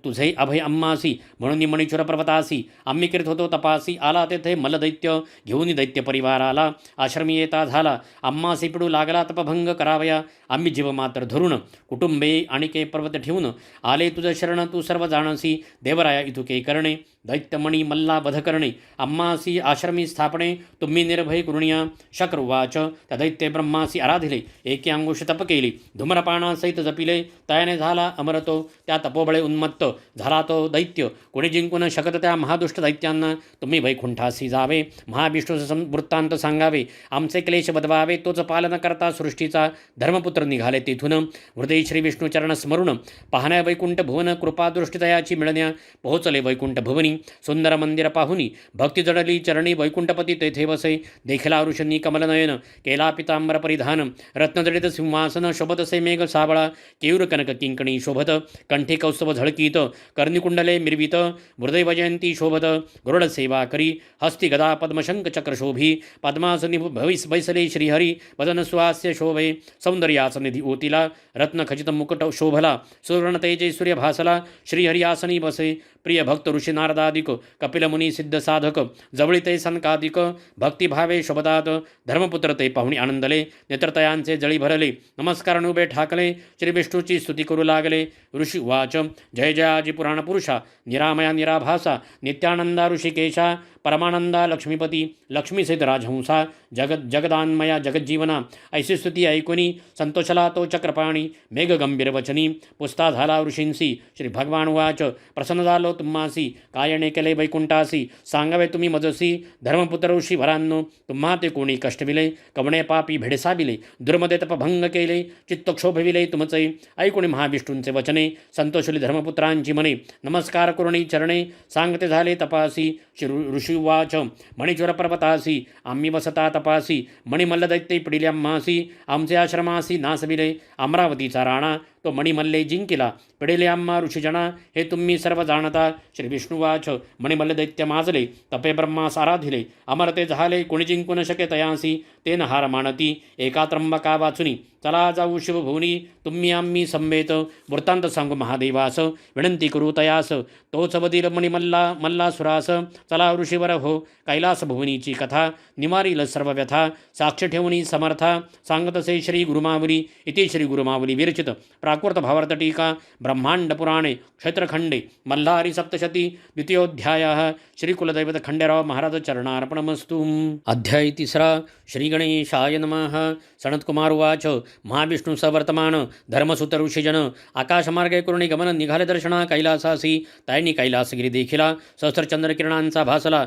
तुझे अभय अम्मासी म्हणून मणिचुर पर्वतासी आम्ही करीत होतो तपासी आला तेथे मलदैत्य घेऊन दैत्य परिवार आला आश्रमी येता झाला आम्हासी पिडू लागला तपभंग करावया आम्ही जीव मात्र धरून कुटुंबे आणि के पर्वत ठेवून आले तुझ शरण तू सर्व जाणसी देवराया इतुके करणे दैत्यमणी मल्ला वध करणे अम्मासी आश्रमी स्थापणे तुम्ही निर्भय करुणिया शक्रवाच त्या दैत्य ब्रह्मासी आराधिले एकी अंगुष तप केली धूम्रपानासहित जपिले तयाने झाला अमरतो त्या तपोबळे उन्मत्त झाला तो दैत्य कोणी जिंकून शकत त्या महादुष्ट दैत्यांना तुम्ही वैकुंठासी जावे महाविष्णूचा वृत्तांत सांगावे आमचे क्लेश बदवावे तोच पालन करता सृष्टीचा धर्मपुत्र निघाले तेथून हृदय श्री विष्णू चरण स्मरून पाहण्या वैकुंठ भुवन कृपादृष्टीतयाची मिळण्या पोहोचले वैकुंठ भुवनी सुंदर मंदिर पाहुनी भक्ती जडली चरणी वैकुंठपती तेथे बसे देखला ऋषनी कमलनयन केला पितांबर परिधान रत्नजडित सिंहासन शोभतसे मेघ साबळा केयूर कनक किंकणी शोभत कंठी कौस्तभ झळकीत कर्णिकुंडले मिरवित हृदय वजयंती शोभत गरुड सेवा करी हस्ती गदा पद्मशंक चक्र शोभी पद्मासनी भविस बैसले श्रीहरी वदन स्वास्य शोभे सौंदर्यास निधी ओतिला रत्न खचित मुकुट शोभला सुवर्ण तेजे सूर्य भासला श्रीहरी आसनी बसे प्रिय भक्त ऋषी नारदादिक कपिल मुनी सिद्ध साधक जवळी ते सनकादिक भक्तिभावे शोभतात धर्मपुत्र ते पाहुणी आनंदले नेत्रतयांचे जळी भरले नमस्कार उभे ठाकले श्री विष्णूची स्तुती करू लागले ऋषी वाच जय जयाजी पुराण पुरुषा निरामया निराभासा नित्यानंदा ऋषिकेशा परमानंदा लक्ष्मीपती लक्ष्मीसहित राजहंसा जगदान्मया जगज्जीवना ऐशी स्तुती ऐकुनी संतोषला तो चक्रपाणी मेघ गंभीर वचनी पुस्ता झाला ऋषींसी श्री भगवान वाच प्रसन्न झालो तुम्हासी कायणे केले वैकुंठासी सांगावे तुम्ही मजसी धर्मपुत्र ऋषी भरांनो तुम्हा ते कोणी कष्टविले कवणे पापी भेडसाविले दुर्मदे तपभंग केले चित्तक्षोभविले तुमचे ऐकुणी महाविष्णूंचे वचने संतोषली धर्मपुत्रांची मने नमस्कार करुणी चरणे सांगते झाले तपासी ऋषी वाच मणिचुर पर्वतासी आम्ही वसता तपासी मणिमल्ल दैत्य पिडिले आम्हासी आमचे आश्रमासी नासविले अमरावतीचा राणा तो मणिमल्ले जिंकिला पिडिले आम्हा ऋषीजना हे तुम्ही सर्व जाणता श्री विष्णुवाच मणिमल्ल दैत्य माजले तपे ब्रह्मास आराधिले अमरते झाले कोणी जिंकू न शके तयांसी तेन हार मानती एका त्र्यंबका वाचुनी चला जाऊ शिवभुवनी तुम्ही आम्ही संवेत वृत्तांत सांगू महादेवास विनंती करू तयास तोच वदील मल्लासुरास चला ऋषीवर हो कैलास भुवनीची कथा निवारील सर्व व्यथा साक्ष ठेवणी समर्था सांगतसे श्री गुरुमावली इति श्री गुरुमावली विरचित प्राकृत भावार्थ टीका ब्रह्मांड पुराणे क्षेत्रखंडे मल्हारी सप्तशती द्वितीयोध्यायः श्री कुलदैवत खंडेराव महाराज चरणार्पणमस्तु। अध्याय तिसरा श्री गणेशाय नमः। सनत्कुमार उवाच महाविष्णू सवर्तमान धर्मसुत ऋषीजन आकाशमार्गे करुणी गमन निघाले दर्शना कैलासासी तायनी कैलासगिरी देखिला सहस्रचंद्र किरणांचा भासला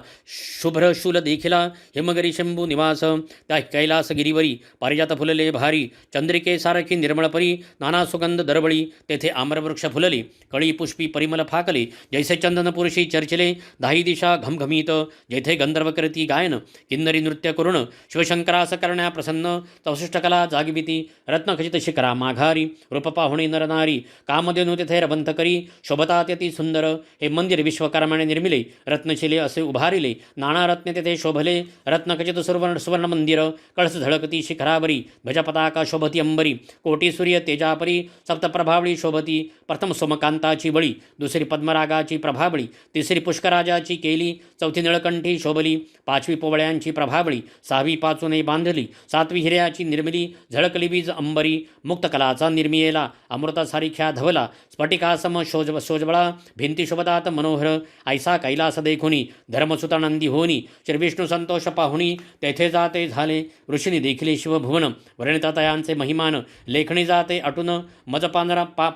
शुभ्र शूल देखिला हिमगिरी शंभू निवास त्या कैलासगिरीवरी पारिजात फुलले भारी चंद्रिके सारखी निर्मळ परी नाना सुगंध आनंद दरबळी, तेथे आम्रवृक्ष फुलले, कळी पुष्पी परिमल फाकले, जैसे चंदन पुरुषी चर्चिले, दाही दिशा घमघमीत, जेथे गंधर्व करती गायन, किन्नरी नृत्य करुण, शिवशंकरास करण्या प्रसन्न, चौशिष्टकला जागिबिती, रत्नखचित शिखरा माघारी, रूप पाहुणे नरनारी, कामधेनु तेथे रबंथ करी, शोभतात्यती सुंदर, हे मंदिर विश्वकर्माने निर्मिले, रत्नशिले असे उभारिले, नाना रत्ने तेथे शोभले, रत्नखचित सुवर्ण मंदिर, कळस झळकती शिखरावरी, ध्वजपताका शोभती अंबरी, कोटी सूर्य तेजापरी, सप्तप्रभावळी शोभती, प्रथम सोमकांताची बळी, दुसरी पद्मरागाची प्रभावळी, तिसरी पुष्कराजाची केली, चौथी निळकंठी शोभली, पाचवी पोवळ्यांची प्रभावळी, सहावी पाचूने बांधली, सातवी हिऱ्याची निर्मिली, झळकली वीज अंबरी, मुक्तकलाचा निर्मियेला, अमृतासारिख्या धवला, स्फटिकासम शोजबळा, भिंती शोभतात मनोहर, ऐसा कैलास देखुनी, धर्मसुतानंदी होनी, श्रीविष्णू संतोष पाहुणी, तेथे जाते झाले, ऋषींनी देखिले शिवभुवन, वर्णितातयांचे महिमान, लेखणी जाते अटून, मज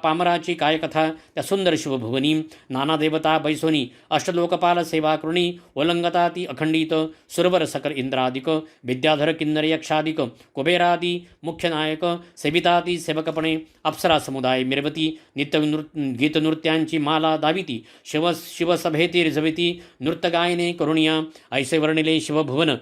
पामराची काय कथा, त्या सुंदर शिवभुवनी, नाना देवता बैसोनी, अष्टलोकपाल सेवा कृणी, ओलंगता ती अखंडित, सुरवर सकल इंद्रादिक, विद्याधर किन्नर यक्षादिक, कुबेरादी मुख्य नायक, सेविताती सेवकपणे, अप्सरा समुदाय मिरवती, नित्य गीतनृत्यांची माला दाविती, शिवसभेती रिझविती, नृत्यगायने करुणिया, ऐसे वर्णिले शिवभुवन,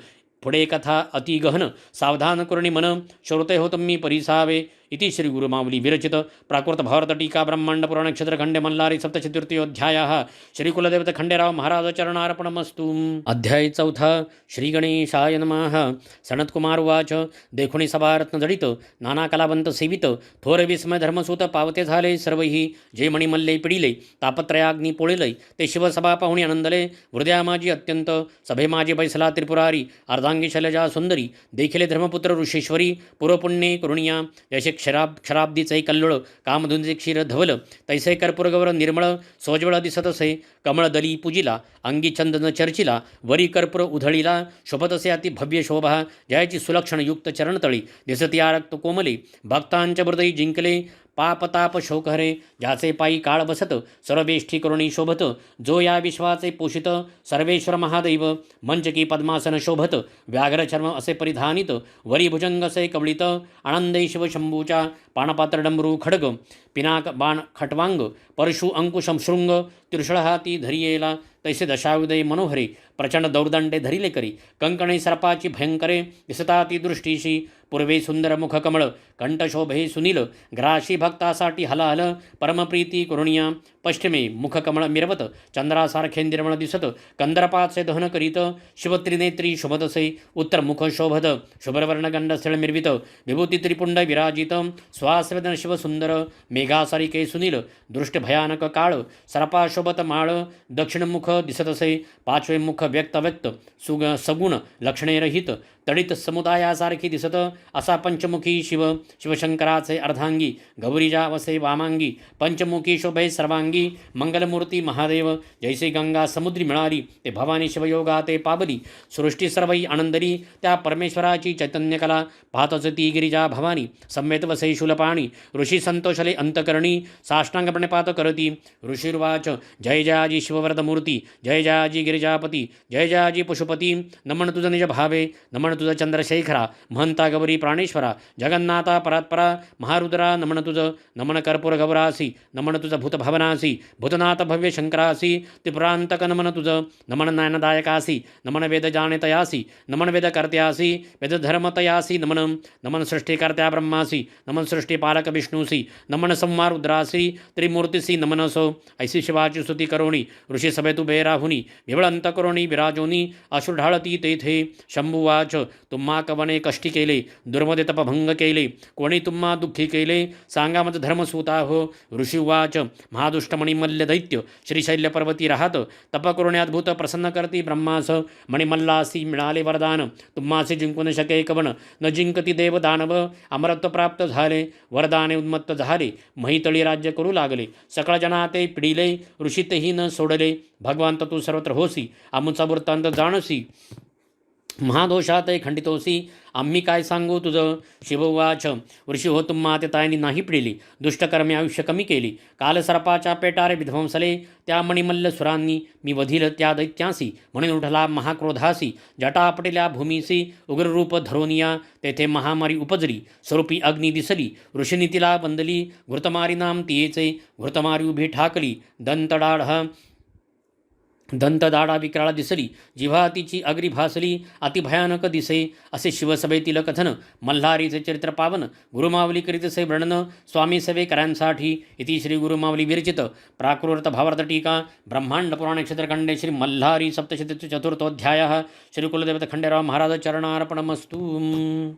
पुढे कथा अति गहन, सावधान करुणी मन, श्रोते हो तुम्ही परिसावे, इति श्री गुरुमावली विरचित प्राकृत भारत टीका ब्रह्मांड पुराण क्षेत्रखंडे मल्लारी सप्तचतुर्थीयोध्यायः श्री कुलदेवता खंडेराव महाराज चरणार्पणमस्तु। अध्याय चौथा। श्री गणेशाय नमः। सनत्कुमार उवाच देखुणी सभारत्न जडित नाना कलावंत सेवित थोर विस्मय धर्मसूत पावते झाले सर्वही जे मणिमल्ले पिडिले तापत्रयाग्नी पोळिले ते शिवसभा पाहुणी आनंदले हृदया माझी अत्यंत सभे माझी बैसला त्रिपुरारी अर्धांगी शैलजा सुंदरी देखिले धर्मपुत्र ऋषेश्वरी पूर्वपुण्ये करुणिया जैसे क्षराब्दीचे कल्लोळ कामधुंजे क्षीर धवल तैसे कर्पूरगौर निर्मळ सोज्वळ दिसत असे कमळ दली पूजिला अंगी चंदन चर्चिला वरी कर्पूर उधळीला शोभतसे अति भव्य शोभा जयाची सुलक्षण युक्त चरणतळी दिसती रक्त कोमले भक्तांच्या हृदयी जिंकले पापताप शोकहरे ज्याचे पायी काळ बसत सर्वेष्ठी करुणी शोभत जो या विश्वाचे पोषित सर्वेश्वर महादैव मंचकी पद्मासन शोभत व्याघ्र चर्म असे परिधानित वरी भुजंग असे कवळित आनंदे शिव शंभूच्या पाणपात्र डंबरू खडग पिनाक बाण खटवांग परशु अंकुशम शृंग त्रिशूळ हाती धरियेला तैसे दशायुदय मनोहरे प्रचंड दौर्दंडे धरिले करी कंकणे सर्पाची भयंकरे दिसताती दृष्टीशी पूर्वे सुंदर मुखकमळ कंठशोभे सुनील ग्राशी भक्तासाठी हलाहल परमप्रीती करुणिया पश्चिमे मुखकमळ मिरवत चंद्रासारखे निर्मळ दिसत कंदरपाचे दहन करीत शिवत्रिनेत्री शोभतसे उत्तर मुख शोभत शुभ्रवर्णगंड स्थळ मिरवित विभूती त्रिपुंड विराजित स्वास्वेदन शिवसुंदर मेघासारिके सुनील दृष्ट भयानक काळ सर्पा शोभत माळ दक्षिण मुख दिसतसे पाचवे मुख व्यक्त सगुण लक्षणे रहित तडित समुदायासारखी दिसत असा पंचमुखी शिवशंकराचे अर्धांगी गौरीजा वसे वामांगी पंचमुखी शोभे सर्वांगी मंगलमूर्ती महादेव जैसे गंगा समुद्री मिळाली ते भवानी शिवयोगा ते पाबली सृष्टी सर्वई आनंदरी त्या परमेश्वराची चैतन्यकला पाहतच ती गिरिजा भवानी सम्यत वसे शूलपाणी ऋषी संतोषले अंतकरणी साष्टांगपणे पात करती ऋषिर्वाच जय जयाजी शिववरदमूर्ती जय जयाजी गिरिजापती जय जयाजी पशुपती नमन तुझ निज भावे नमन तुझ चंद्रशेखरा महंता गौरी प्राणेश्वरा जगन्नाथा परात्परा महारुद्रा नमन तुझ नमन कर्पूर गौरासी नमन तुझ भूतभवनासी भूतनाथ भव्य शंकरासी त्रिपुरांतक नमन तुझ नमन नयनदायकासी नमन वेद जाणेतयासी नमन वेद कर्त्यासी वेद धर्मतयासी नमन नमन सृष्टिकर्त्या ब्रह्मासी नमन सृष्टिपालक विष्णुसी नमन संहार रुद्रासी त्रिमूर्तिसी नमनसो ऐसी शिवाची स्तुती करोणी ऋषी सभेतु बेराहुनी विवळ अंतकरोणी विराजोनी अश्रू ढाळती तेथे शंभुवाच तुम्हा कवने कष्टी केले दुर्मदे तपभंग केले कोणी तुम्हा दुःखी केले सांगा मत धर्मसूता हो ऋषिवाच महादुष्टमणिमल्ल दैत्य श्रीशैल्य पर्वती राहत तप करुणे अद्भुत प्रसन्न करती ब्रह्मास मणिमल्लासी मिळाले वरदान तुम्हासी जिंकू न शके कवन न जिंकती देव दानव अमरत्व प्राप्त झाले वरदाने उन्मत्त झाले महितळी राज्य करू लागले सकळ जना ते पिडिले ऋषी तेही न सोडले भगवंत तू सर्वत्र होसी आमुचा वृत्तांत जाणसी महादोषात खंडितोसी आम्ही काय सांगू तुझं. शिववाच ऋषी हो तुम्हा ते तायनी नाही पिडिली. दुष्टकर्मे आयुष्य कमी केली. काल सर्पाच्या पेटारे विध्वंसले. त्या मणिमल्ल सुरांनी मी वधील त्या दैत्यांसी. म्हणून उठला महाक्रोधासी. जटा आपटेल्या भूमीसी उग्ररूप धरोनिया. तेथे महामारी उपजली. स्वरूपी अग्नी दिसली. ऋषीनी तिला बंदली. घृतमारी नाम तियेचे. घृतमारी उभी ठाकली. दंतदाढा विक्राळा दिसली. जिव्हा तिची अग्री भासली. अतिभयानक दिसे. असे शिवसभेतील कथन. मल्हारीचे चरित्र पावन. गुरुमावली करीतसे वर्णन. स्वामी सेवेकरांसाठी. इति श्री गुरुमावली विरचित प्राकृत भावार्थ टीका ब्रह्मांड पुराण क्षेत्रखंडे श्री मल्हारी सप्तशती चतुर्थोऽध्यायः. श्री कुलदेवत खंडेराव महाराज चरणार्पणमस्तु.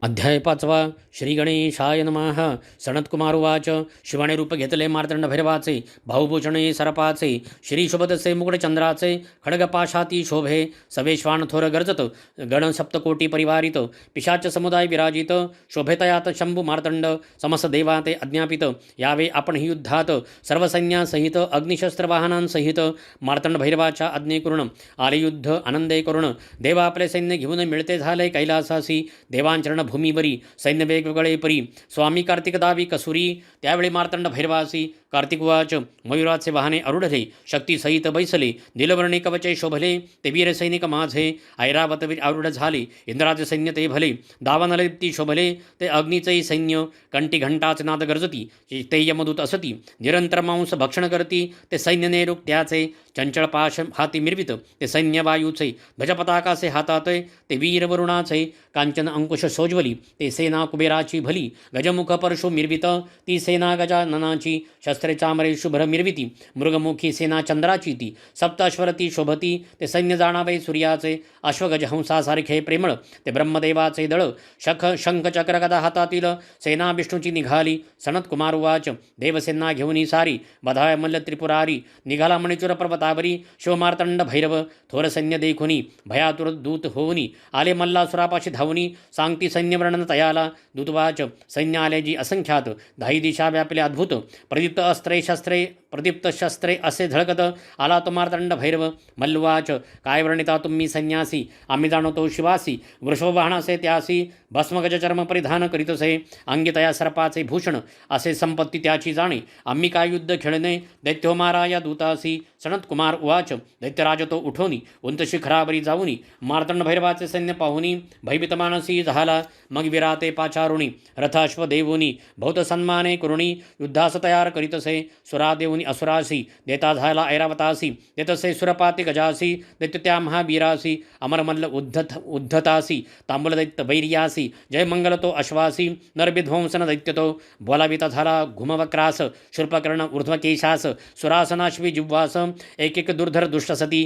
अध्याय 5. श्री गणेशाय नमः. सनत्कुमार उवाच. शिवाने रूप घेतले मार्तंड भैरवाचे. भाऊभूषणे सरपाचे. श्री शुभदसे मुकुटचंद्राचे. खड्गपाशाती शोभे. सवेश्वान थोर गर्जत. गण सप्तकोटी परिवारित. पिशाच समुदाय विराजित. शोभेतयात शंभू मार्तंड. समस्त देवा ते अज्ञापित. यावे आपण ही युद्धात. सर्व सैन्यासहित अग्निशस्त्र वाहनांसहित. मार्तंड भैरवाच्या आज्ञे करून आले युद्ध आनंदे करून. देवा आपले सैन्य घेऊन मिळते झाले कैलासासी. देवांचरण भूमीवरी सैन्य वेगवेगळे परी. स्वामी कार्तिक दावी कसुरी. त्यावेळी मार्तंड भैरवासी. कार्तिक उवाच. मयुराचे वाहने अरुढले. शक्तीसहित बैसले. नीलवर्णी कवचे शोभले. ते वीर सैनिक माझे. ऐरावतवीर आरूढ झाले. इंद्राचे सैन्य ते भले. दावानलदीप्ती शोभले. ते अग्नीचेही सैन्य. कंठी घंटाचे नाद गरजती. ते यमदूत असती. निरंतर मांस भक्षण करती. ते सैन्य नेरुक त्याचे. चंचळ पाश हाती मिरवित. ते सैन्य वायूचे. ध्वजपताकासे हातात. ते वीर वरुणाचे. कांचन अंकुश सोज्वली. ते सेना कुबेराची भली. गजमुख परशु मिरवित. ती सेना गजाननाची. शस्त्रे चामरे शुभ्र मिरविती. मृगमुखी सेना चंद्राची ती. सप्ताश्वरती शोभती. ते सैन्य जाणावे सूर्याचे. अश्वगज हंसासारखे प्रेमळ. ते ब्रह्मदेवाचे दळ. शंख चक्र गदा हातातील. सेना विष्णूची निघाली. सनत्कुमार उवाच. देवसेना घेऊन सारी. बधाय मल्ल त्रिपुरारी. निघाला मणिचूर पर्वतावरी. शिवमार्तंड भैरव थोर सैन्य देखुनी. भयातुर दूत होऊनी. आले मल्लासुरापाशी धावुनी. सांगती सैन्य वर्णन तयाला. दूतवाच. सैन्य आले जी असंख्यात. धाई दिशा व्यापले अद्भुत. प्रदीप्त शस्त्रे असे झळकत. आला तो मार्तंड भैरव. मल्लवाच. काय वर्णिता तुम्ही संन्यासी. आम्ही जाणवतो शिवासी. वृषभवाहनासे त्यासी. भस्मगज चर्म परिधान करीतसे. अंगी तया सर्पाचे भूषण. असे संपत्ती त्याची जाणे. आम्ही काय युद्ध खेळणे. दैत्यो मारा या दूतासी. सनत्कुमार उवाच. दैत्यराज तो उठोनी. उंच शिखरावरी जाऊनी. मार्तंड भैरवाचे सैन्य पाहुनी. भयभीत मानसी झाला. मग विराते पाचारुणी. रथाश्व देवुनी. बहुत सन्माने करुणी. युद्धास तयार करीतसे. सुरा देऊनी असुरासी. देता झाला ऐरावतासी. देतसे सुरपाती गजासी. दैत्य त्या महावीरासी. अमरमल्ल उद्धतासी. तांबूल दैत्य वैर्यासी. जय मंगल तो अश्वासी. नरविध्वंसन दैत्य तो. बोलाविता झाला घुमवक्रास. शूर्पकर्ण ऊर्ध्वकेशास. सुरासनाश्वी जिव्वास. एक एक दुर्धर दुष्टसती.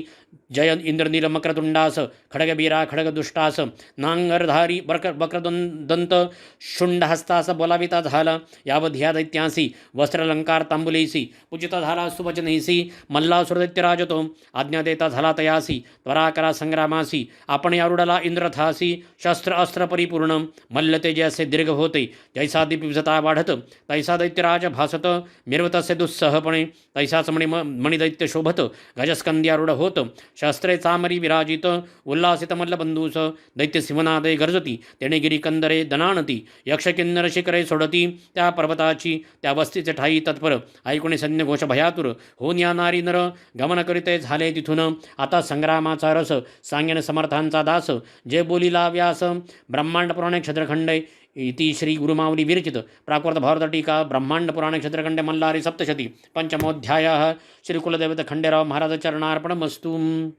जय इंद्रनील मक्रतुंडास. खडगबीरा खडगदुष्टास. नांगरधारी वक्रदंत शुंडहस्तास बोलाविता झाला. यावध ह्या दैत्यांसी. वस्त्रलंकार तांबुलेसी. पूजिता झाला सुवचनेसी. मल्लासुर दैत्यराज तो. आज्ञा देता झाला तयासी. त्वराकरा संग्रामासी. आपण यारुडला इंद्रथासी. शस्त्र अस्त्र परिपूर्ण. मल्ल तेजे असे दीर्घ होते. जैसा दीप विजता वाढत. तैसा दैत्यराज भासत. मिरवतसे दुस्सहपणे. तैसाच मणिदैत्य शोभत. गजस्कंद्यारूढ होत. शस्त्रे चामरी विराजित. उल्हासित मल्लबंधूस. दैत्य सिंहनादे गर्जती. तेणे गिरी कंदरे दणाणती. यक्ष किन्नर शिखरे सोडती. त्या पर्वताची. त्या वस्तीचे ठाई तत्पर. ऐकुणे सैन्य घोष भयातुर. होऊन या नारी नर. गमन करीते झाले तिथून. आता संग्रामाचा रस. सांगेन समर्थांचा दास. जे बोलिला व्यास. ब्रह्मांड पुराणे क्षेत्रखंडे. इति श्री गुरुमावली विरचित प्राकृत भारत टीका ब्रह्मांड पुराण क्षेत्रखंडे मल्लारी सप्तशती पंचमोऽध्यायः. श्री कुलदेवत खंडेराव महाराज चरणार्पणमस्तु.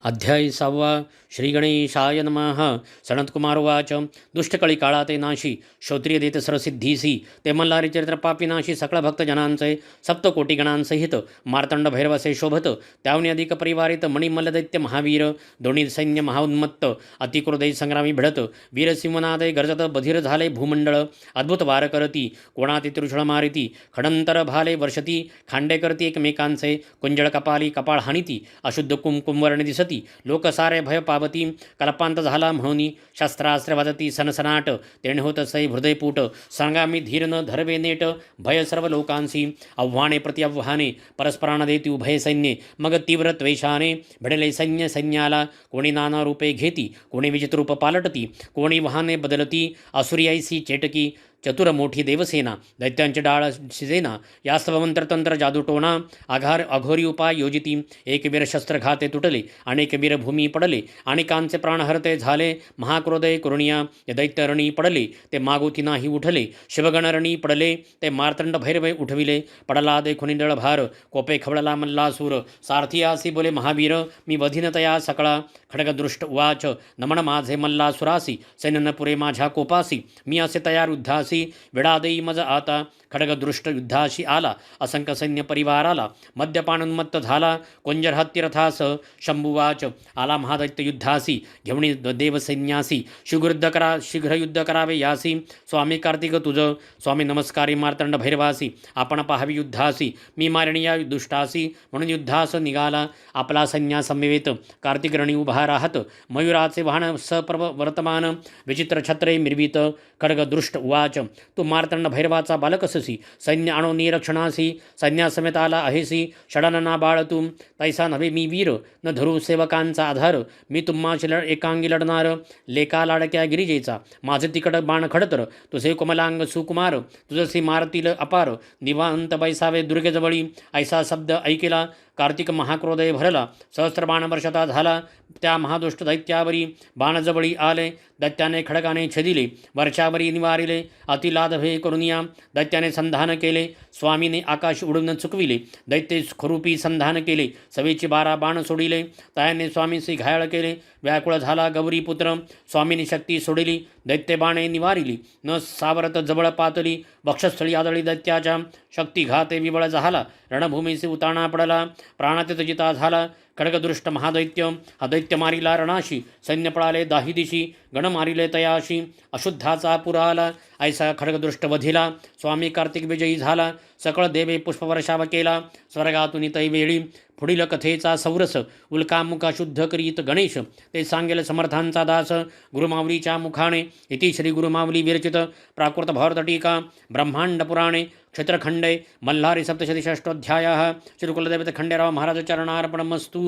अध्याय 6. श्री गणेशाय नमः. सनत्कुमार उवाच. दुष्टकळी काळाते नाशी. श्रोत्रिय देत सरसिद्धीसी. ते मल्हारी चरित्र पापिनाशी. सकळ भक्तजनांचे. सप्तकोटी गणांसहित. मार्तंड भैरवसे शोभत. त्यावनी अधिक परिवारित. मणिमल्ल दैत्य महावीर. दोन्ही सैन्य महाउन्मत्त. अतिक्रोधै संग्रामी भिडत. वीरसिंहनादे गर्जत. बधीर झाले भूमंड. मंडळ अद्भुत वार करती, कोणाती त्रिशूळ मारिती, खडंतर भाले वर्षती, खांडे करती एकमेकांचे, कुंजळ कपाली कपाळ हानिती, अशुद्ध कुंकुमवर्ण दिसती, लोक सारे भय पावती, कल्पांत झाला म्हणून शस्त्रास्त्र वाजती सनसनाट, तेणे होत सै हृदयपूट, सांगा मी धीर न धरवे नेट, भय सर्व लोकांसी, आव्हाने प्रत्यव्हाने, परस्परांना देती उभय सैन्ये, मग तीव्र त्वेषाने भिडले सैन्य सैन्याला, कोणी नाना रूपे घेती, कोणी विचित्र रूप पालटती, कोणी वाहने बदलती, असुरियाईसी चेटकी, चतुर मोठी देवसेना, दैत्यांचे डाळ शिजेना, यास्तव मंत्रतंत्र जादूटोणा, अघोरी उपाय योजिती, एक वीर शस्त्रघाते तुटले, अनेक वीर भूमी पडले, अनेकांचे प्राणहरते झाले, महाक्रोधय करुणिया, ते दैत्यरणी पडले, ते मागुती नाही उठले, शिवगणरणी पडले, ते मार्तंड भैरवे उठविले, पडला देखुनी दळभार, कोपे खवळला मल्लासूर, सारथियासी बोले महावीर, मी वधिनतया सकळा, खडगदृष्ट उवाच, नमन माझे मल्लासुरासी, सैन्य पुरे माझ्या कोपासी, मी असे तयार युद्धासी, विडा देई मज आता, खडगदृष्ट युद्धाशी आला, असंख्य सैन्य परिवाराला, मद्यपानोन्मत्त झाला, कुंजर हत्तीरथास, शंभुवाच, आला महादैत्य युद्धासी, घेऊन देवसैन्यासी, शीघ्र युद्ध करावे यासी, स्वामी कार्तिक तुझ, स्वामी नमस्कारी मार्तंड भैरवासी, आपण पाहावी युद्धासी, मी मारिणी या दुष्टासी, म्हणून युद्धास निघाला, आपला सैन्यासमवेत, कार्तिक रणी उभा राहत, मयुराचे वाहन सप्रभ वर्तमान, विचित्र छत्रे मिरवित, खडगदृष्ट उवाच, तू मार्तंड भैरवाचा बालकससी, सैन्य आणो निरक्षणासी, सैन्यासमेत आला आहेसी, षडानना बाळ तू, तैसा नव्हे मी वीर, न धरू सेवकांचा आधार, मी तुम्हाशी एकांगी लढणार, लेका लाडक्या गिरिजेचा, माझे तिकड बाण खडतर, तुझे कोमलांग सुकुमार, तुझसी मारतील अपार, निवांत बैसावे दुर्गेजवळी, ऐसा शब्द ऐकेला, कार्तिक महाक्रोधय भरला, सहस्त्रबाण वर्षता झाला, त्या महादुष्ट दैत्यावरी बाणजवळी आले, दैत्याने खडगाने छेदिले, वर्षावरी निवारिले, अतिलादभे करुनिया, दैत्याने संधान केले, स्वामीने आकाश उडून चुकविले, दैत्य खरुपी संधान केले, सवेची 12 बाण सोडिले, तयाने स्वामीशी घायाळ केले, व्याकुळ झाला गौरीपुत्र, स्वामीने शक्ती सोडिली, दैत्य बाणे निवारिली, न सावरत जवळ पातली, वक्षस्थळी आदळी दैत्याच्या, शक्तिघाते विबळ झाला, रणभूमीशी उताणा पडला, प्राणातीत जिता झाला, खडगदृष्ट महादैत्य, हा दैत्य मारिला रणाशी, सैन्य पळाले दाही दिशी, गण मारिले तयाशी, अशुद्धाचा पुरा आला, ऐसा खडगदृष्ट वधिला, स्वामी कार्तिक विजयी झाला, सकळ देवे पुष्पवर्षाव केला, स्वर्गातून तैवेळी, पुढील कथेचा सौरस, उल्कामुखा शुद्ध करीत गणेश, ते सांगेल समर्थांचा दास, गुरुमावलीच्या मुखाने, इति श्री गुरुमावली विरचित प्राकृत भारत टीका, ब्रह्मांड पुराणे, क्षेत्रखंडे, मल्हारी सप्तशती षष्ठोध्यायः, श्री कुलदेवते खंडेराव महाराज चरणार्पणमस्तु।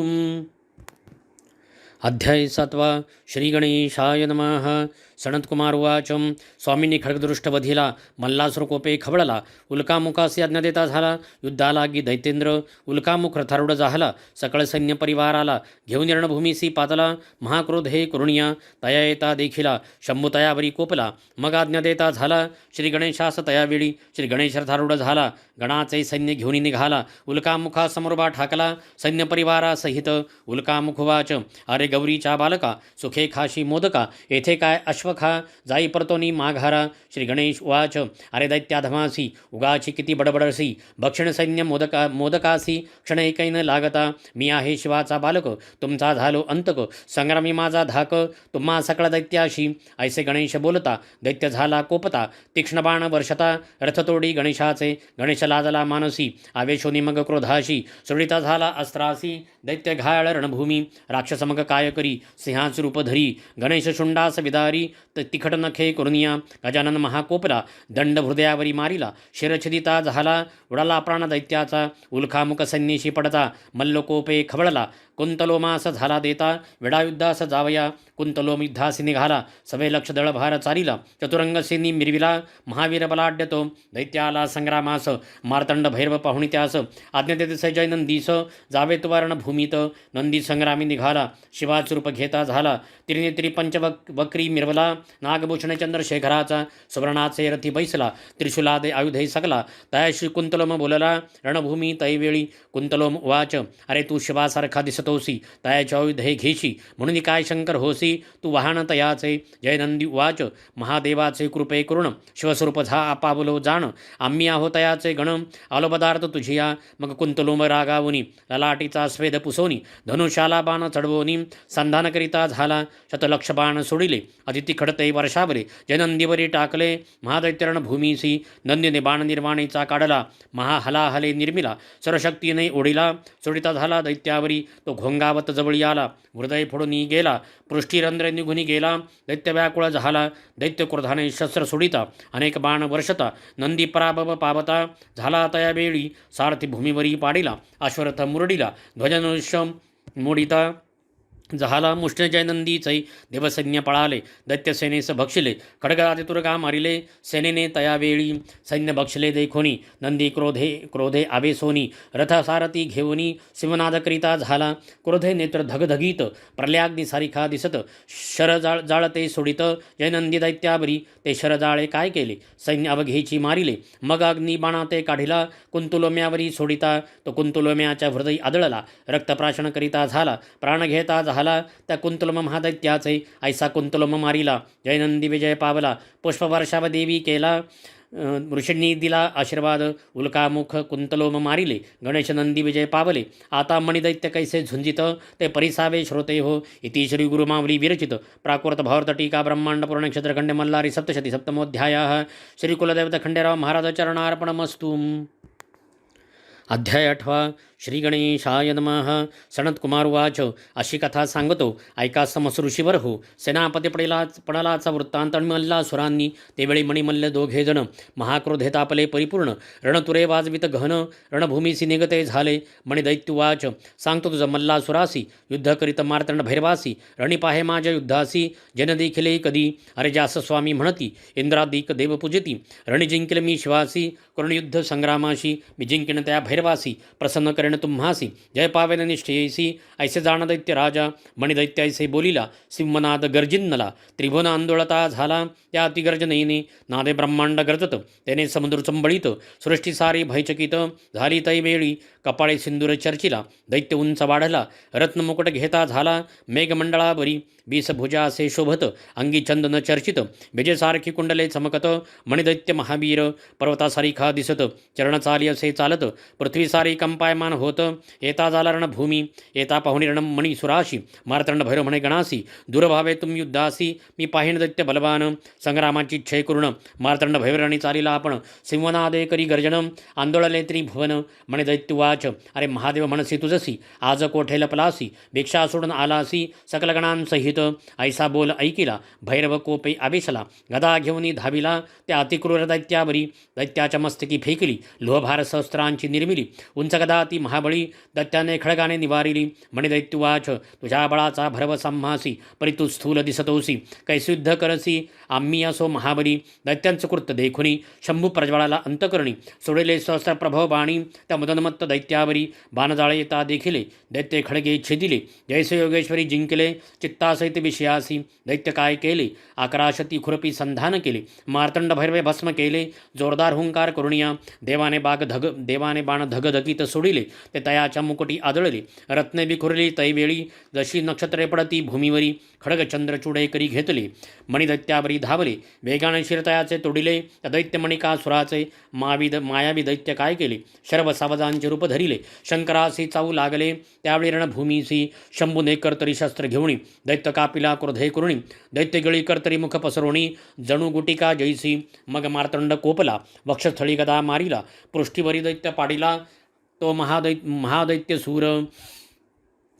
अध्याय 7 श्री गणेशाय नमः। सनत्कुमार उवाच, स्वामींनी खडगदृष्ट वधिला, मल्लासुर कोपे खवळला, उल्कामुखासी आज्ञा देता झाला, युद्धालागी दैतेंद्र, उल्कामुख रथारूढ झाला, सकळ सैन्य परिवाराला, घेऊन रणभूमीसी पातला, महाक्रोध हे करुणिया, तया येता देखिला, शंभू तयावरी कोपला, मग आज्ञा देता झाला, श्री गणेशास तयावेळी, श्री गणेश रथारूढ झाला, गणाचे सैन्य घेऊन निघाला, उल्कामुखा समोरबा ठाकला, सैन्य परिवारासहित, उल्कामुख वाच, अरे गौरीच्या बालका, सुखे खाशी मोदका, येथे काय अश्वखा, जाई परतोनी माघारा, श्री गणेश उवाच, अरे दैत्याधमासी, उगाची किती बडबडसी, भक्षण सैन्य मोदकासी, क्षण एकैन लागता, मी आहे शिवाचा बालक, तुमचा झालो अंतक, संग्रामी माझा धाक, तुम्हा सकळ दैत्याशी, ऐसे गणेश बोलता, दैत्य झाला कोपता, तीक्ष्ण बाण वर्षता, रथतोडी गणेशाचे, गणेश लाजला मानसी, आवेशोनी मग क्रोधाशी, सुरळीता झाला अस्त्रासी, दैत्य घायाळ रणभूमी, राक्षस मग काय करी, सिंहाच रूप धरी, गणेश शुंडास विदारी, तिखट नखे करुनिया, गजानन महाकोपला, दंड हृदयावरी मारिला, शिरछदिता झाला, उडाला प्राण दैत्याचा, उल्कामुख सैन्यशी पडता, मल्लकोपे खवळला, कुंतलोमास झाला देता, विडायुद्धास जावया, कुंतलोम युद्धासी निघाला, सभे लक्ष दळभार चालिला, चतुरंग सेनी मिरविला, महावीर बलाढ्य तो, दैत्याला संग्रामास, मार्तंड भैरव पाहुणी त्यास, आज्ञा देते सजय नंदीस, जावे तुवारण भूमीत, नंदी संग्रामी निघाला, शिवाच रूप घेता झाला, त्रिनेत्री पंचवक्री मिरवला, नागभूषण चंद्रशेखराचा, सुवर्णाचे रथी बैसला, त्रिशूलादे आयुधे सकला, तयाशी कुंतलोम बोलला, रणभूमी तैवेळी, कुंतलोम उवाच, अरे तू शिवासारखा दिसतोसी, तयाचे आयुधे घेशी, म्हणून काय शंकर होसी, तू वाहन तयाचे, जय नंदी उवाच, महादेवाचे कृपे करुण, शिवस्वरूप झा आपावलो जाण, आम्ही आहो तयाचे गण, आलो पदार्थ तुझिया, मग कुंतलोम रागावुनी, ललाटीचा स्वेद पुसोनी, धनुष्याला बाण चढवोनी, संधानकरिता झाला. शतलक्ष बाण सोडिले अतिथी खडते वर्षावले. जय नंदीवरी टाकले महादैत्यरण भूमीसी. नंदीने बाण निर्वाणीचा काढला महाहलाहले निर्मिला. सर्वशक्तीने ओढिला सोडिता झाला दैत्यावरी. तो घोंगावत जवळी आला हृदय फोडून गेला. पृष्ठीरंध्र निघून गेला. दैत्य व्याकुळ झाला. दैत्य क्रोधाने शस्त्र सोडिता अनेक बाण वर्षता. नंदी पराभव पावता झाला तया वेळी. सारथी भूमीवरी पाडिला अश्वरथ मुरडिला. ध्वजनुष्य मोडिता झाला मुष्टजय नंदीचै. देवसैन्य पळाले दैत्यसेनेस भक्षिले. खडगाते तुरगा मारिले सेनेने तयावेळी. सैन्य भक्षिले देखोनी नंदी क्रोधे आवेसोनी. रथ सारथी घेऊनी सिंहनादकरिता झाला. क्रोधे नेत्र धगधगीत प्रलयाग्नी सारिखा दिसत. शर जाळते सोडित जय नंदी दैत्यावरी. ते शरजाळे काय केले सैन्य अवघेची मारिले. मग अग्नी बाणा ते काढिला कुंतुलोम्यावरी सोडिता. तो कुंतुलोम्याच्या हृदय आदळला. रक्तप्राशन करिता झाला प्राण घेता झाला त्या कुंतलम महादैत्याचे. ऐसा कुंतलम मारिला जय नंदी विजय पावला. पुष्पवर्षाव देवी केला ऋषींनी दिला आशीर्वाद. उल्कामुख कुंतलोम मारिले गणेश नंदी विजय पावले. आता मणिदैत्य कैसे झुंजित ते परिसावे श्रोते हो. इति श्री गुरुमावली विरचित प्राकृत भावर्त टीका ब्रह्मांड पुराण क्षेत्रखंडे मल्लारी सप्तशती सप्तमोध्याय. श्री कुलदेवता खंडेराव महाराज चरणार्पणमस्तु. अध्याय 8 श्री गणेशाय नमः. सनतकुमार उवाच. अशी कथा सांगतो ऐका समस ऋषीवर हो. सेनापती पडलाचा वृत्तांत. आणि मल्लासुरांनी तेवेळी मणिमल्ल दोघे जण महाक्रोधे तापले परिपूर्ण. रणतुरे वाजवित गहन रणभूमीसी निगते झाले. मणिदैत्युवाच. सांगतो तुझं मल्लासुरासी युद्ध करीत मार्तंड भैरवासी. रणी पाहे माझ्या युद्धासी जन देखिले कधी. अरे जास स्वामी म्हणती इंद्रादिक देव पूजिती. रणी जिंकिल मी शिवासी करुण युद्ध संग्रामाशी. मी जिंकिन त्या भैरवासी प्रसन्न करेन तुम्हासी. जय पावेन निष्ठेसी ऐसे जाण दैत्य राजा. मणिदैत्य ऐसे बोलिला सिंहनाद गर्जिन्नला. त्रिभुवन आंदोळता झाला त्या अतिगर्जनेने. नादे ब्रह्मांड गरजत त्याने समुद्र चंबळीत. सृष्टी सारी भयचकित झाली तै वेळी. कपाळे सिंदूर चर्चिला दैत्य उंच वाढला. रत्नमुकुट घेता झाला मेघमंडळावरी. 20 भुजा असे शोभत अंगी चंदन चर्चित. विजेसारखी कुंडले चमकत मणिदैत्य महावीर. पर्वतासारिखा दिसत चरण चाली असे चालत. पृथ्वी सारी कंपायमान होत. येता झाला रणभूमी येता पाहुणी रण मणिसुराशी. मार्तंड भैरव म्हणे गणासी दुर्भावे तुम युद्धासी. मी पाहिण दैत्य बलवान संग्रामाची इच्छे करुण. मार्तंड भैरवणी चालिला आपण सिंहनादे करी गर्जन. आंदोळले त्रिभुवन मणिदैत्युवाच. अरे महादेव म्हणसी तुझसी आज कोठे लपलासी. भिक्षा सोडून आलासी सकल गणांसहित. ऐसा बोल ऐकिला भैरव कोपे आवेशला. गदा घेऊन धाविला त्या अतिक्रूर दैत्यावरी. दैत्याच्या मस्तकी फेकली लोहभार सहस्त्रांची निर्मिली. उंच गदा ती महाबळी दैत्याने खळगाने निवारिली. मणिदैत्युवाच. तुझ्या बळाचा भरव संहासी परी तू स्थूल दिसतोसी. कैसे युद्ध करसी आम्ही असो महाबली. दैत्यांचं कृत्य देखुनी शंभू प्रज्वळाला अंतकरणी. सोडले सहस्र प्रभव बाणी त्या मदनमत्त दैत्यावरी. बाणजाळे येता देखिले दैत्य खडगे छेदिले. जैसे योगेश्वरी जिंकले चित्तासहित विषयासी. दैत्य काय केले आकाराशती खुरपी संधान केले. मार्तंड भैरवे भस्म केले जोरदार हुंकार करुणिया. देवाने बाण धगधगीत सोडिले ते तयाच्या मुकुटी आदळले. रत्ने बिखुरली तैवेळी जशी नक्षत्रे पडती भूमीवरी. खडग चंद्रचूडे करी घेतले मणिदैत्यावरी धावले. वेगाने शिरतयाचे तोडिले त्या दैत्यमणिकासुराचे. मायावी दैत्य काय केले शर्व सावजांचे रूप धरिले. शंकरासी चावू लागले त्यावेळी रणभूमीसी. शंभूने कर्तरी शस्त्र घेऊणी दैत्य कापिला क्रोधे करुणी. दैत्य गळी कर्तरी मुख पसरोणी जणू गुटिका जैसी. मग मार्तंड कोपला वक्षस्थळी गदा मारिला. पृष्ठीवरी दैत्य पाडिला तो महादैत्य सूर.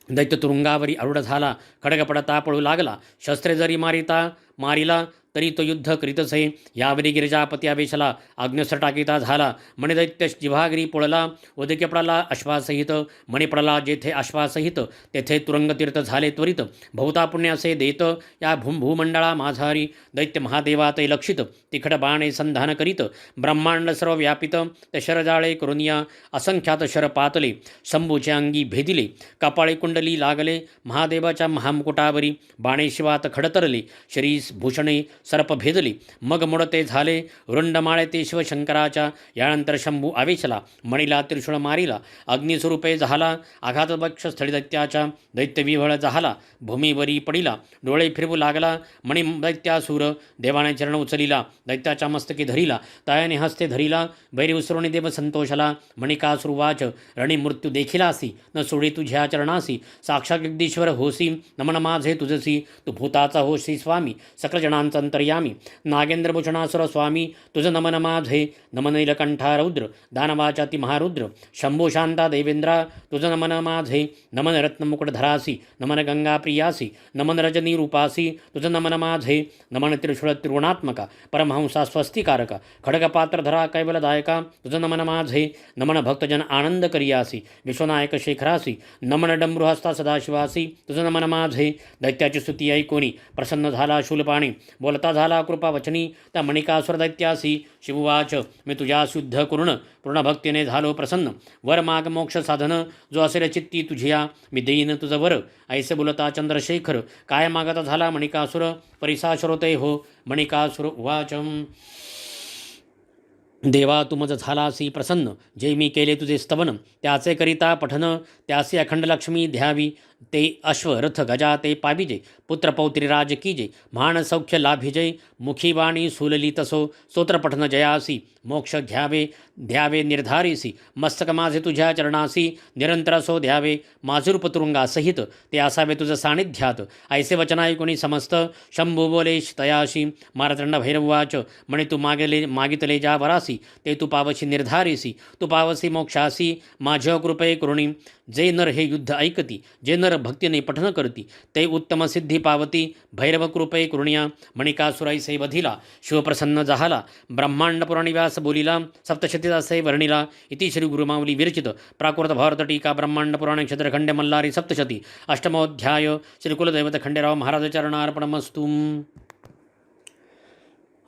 दैत्य तुरुंगावरी आरूढ झाला. खडग पडता पळू लागला. शस्त्रे जरी मारिला तरी तो युद्ध करीतसे. यावरी गिरिजापती आवेशला आज्ञस्त्र टाकीता झाला. मणिदैत्य जिव्हागिरी पोळला उदके पडला अश्वासहित. मणी पडला जेथे अश्वासहित तेथे तुरंगतीर्थ झाले त्वरित. भवता पुण्यासे देत या भूमंडळा माझारी. दैत्य महादेवाते लक्षित तिखट बाणे संधान करीत. ब्रह्मांड सर्व व्यापित ते शरजाळे करुनिया. असंख्यात शर पातले शंभूचे अंगी भेदिले. कपाळी कुंडली लागले महादेवाच्या महामुकुटावरी. बाणे शिवात खडतरले शरीस भूषणे सर्प भेदली. मग मोडते झाले रुंड माळे ते शिवशंकराच्या. यानंतर शंभू आवेशला, मणीला त्रिशूळ मारिला. अग्निस्वरूपे झाला आघात वक्ष स्थळी दैत्याच्या. दैत्य विव्हळ झाला, भूमीवरी पडिला. डोळे फिरवू लागला मणी दैत्यासूर. देवाने चरण उचलिला, दैत्याच्या मस्तकी धरिला. तयाने हस्ते धरिला, बैरी उसरुणी देव संतोषला. मणिकासूर वाच, रणी मृत्यू देखिलासी. न सोडी तुझ्या चरणासी. साक्षात जगदीश्वर होसी, नमन माझे तुझसी. तू भूताचा होशी स्वामी, सकल जणांचा अंतर्यामी. नागेंद्र भूषणासुर स्वामी, तुझं नमन माझे. नमन नीलकंठा रौद्र, दानवाचा ती महारुद्र. शंभू शांता देवेंद्रा, तुझं नमन माझे. नमन रत्नमुकुटधरासी, नमन गंगा प्रियासी. नमन रजनी रूपासी, तुझं नमन माझे. नमन त्रिशूळ त्रिगुणात्मका, परमहंसा स्वस्तिकारका. खडगपात्रधरा कैवलदायका, तुझं नमन माझे. नमन भक्तजन आनंद करियासी, विश्वनायक शेखरासी. नमन डमरुहस्ता सदाशिवासी, तुझं नमन माझे. दैत्याची स्तुती ऐकोनी प्रसन्न झाला शूलपाणी. बोलता झाला कृपा वचनी, त्या मणिकासुर दैत्यासी. शिववाच, मी तुझ्या शुद्ध करुण पूर्ण भक्तीने झालो प्रसन्न. वर माग मोक्ष साधन, जो असेल चित्ती तुझिया. मी देईन तुझं वर, ऐसे बोलता चंद्रशेखर. काय मागता झाला मणिकासुर, परिसा श्रोते हो. मणिकासुर उवाच, देवा तू मज झालासी प्रसन्न. जे मी केले तुझे स्तवन, त्याचे करिता पठन. त्यासी अखंड लक्ष्मी ध्यावी. ते अश्व रथ गजा ते पाविजे. पुत्र पौत्री राज कीजे, म्हाण सौख्य लाभिजय. मुखी वाणी सुलली तसो, स्तोत्र पठन जयासी. मोक्ष घ्यावे द्यावे निर्धारीसी, मस्तक माझे तुझ्या चरणासी. निरंतर असो द्यावे माझे रूप तुरुंगासहित, ते असावे तुझं सानिध्यात. ऐसे वचन ऐकुनी समस्त, शंभू बोलेश तयाशी. मारतंड भैरववाच, म्हणे तू मागितले ज्या वरासी, ते तू पावशी निर्धारीसी. तू पावसी मोक्षासी, माझ्या कृपे करुणी. जे नर हे युद्ध ऐकती, जे नर भक्तीने पठन करती, ते उत्तम सिद्धी पावती. भैरव कृपे करुणिया, मणिकासुराईसे वधिला. शिवप्रसन्न झाला, ब्रह्मांड पुराणी व्यास बोलिला. सप्तशती असे वर्णिला. इति श्री गुरुमावली विरचित प्राकृत भारत टीका ब्रह्मांड पुराण क्षेत्रखंडे मल्लारी सप्तशती अष्टमोध्याय. श्री कुलदैवत खंडेराव महाराज चरणार्पणमस्तु.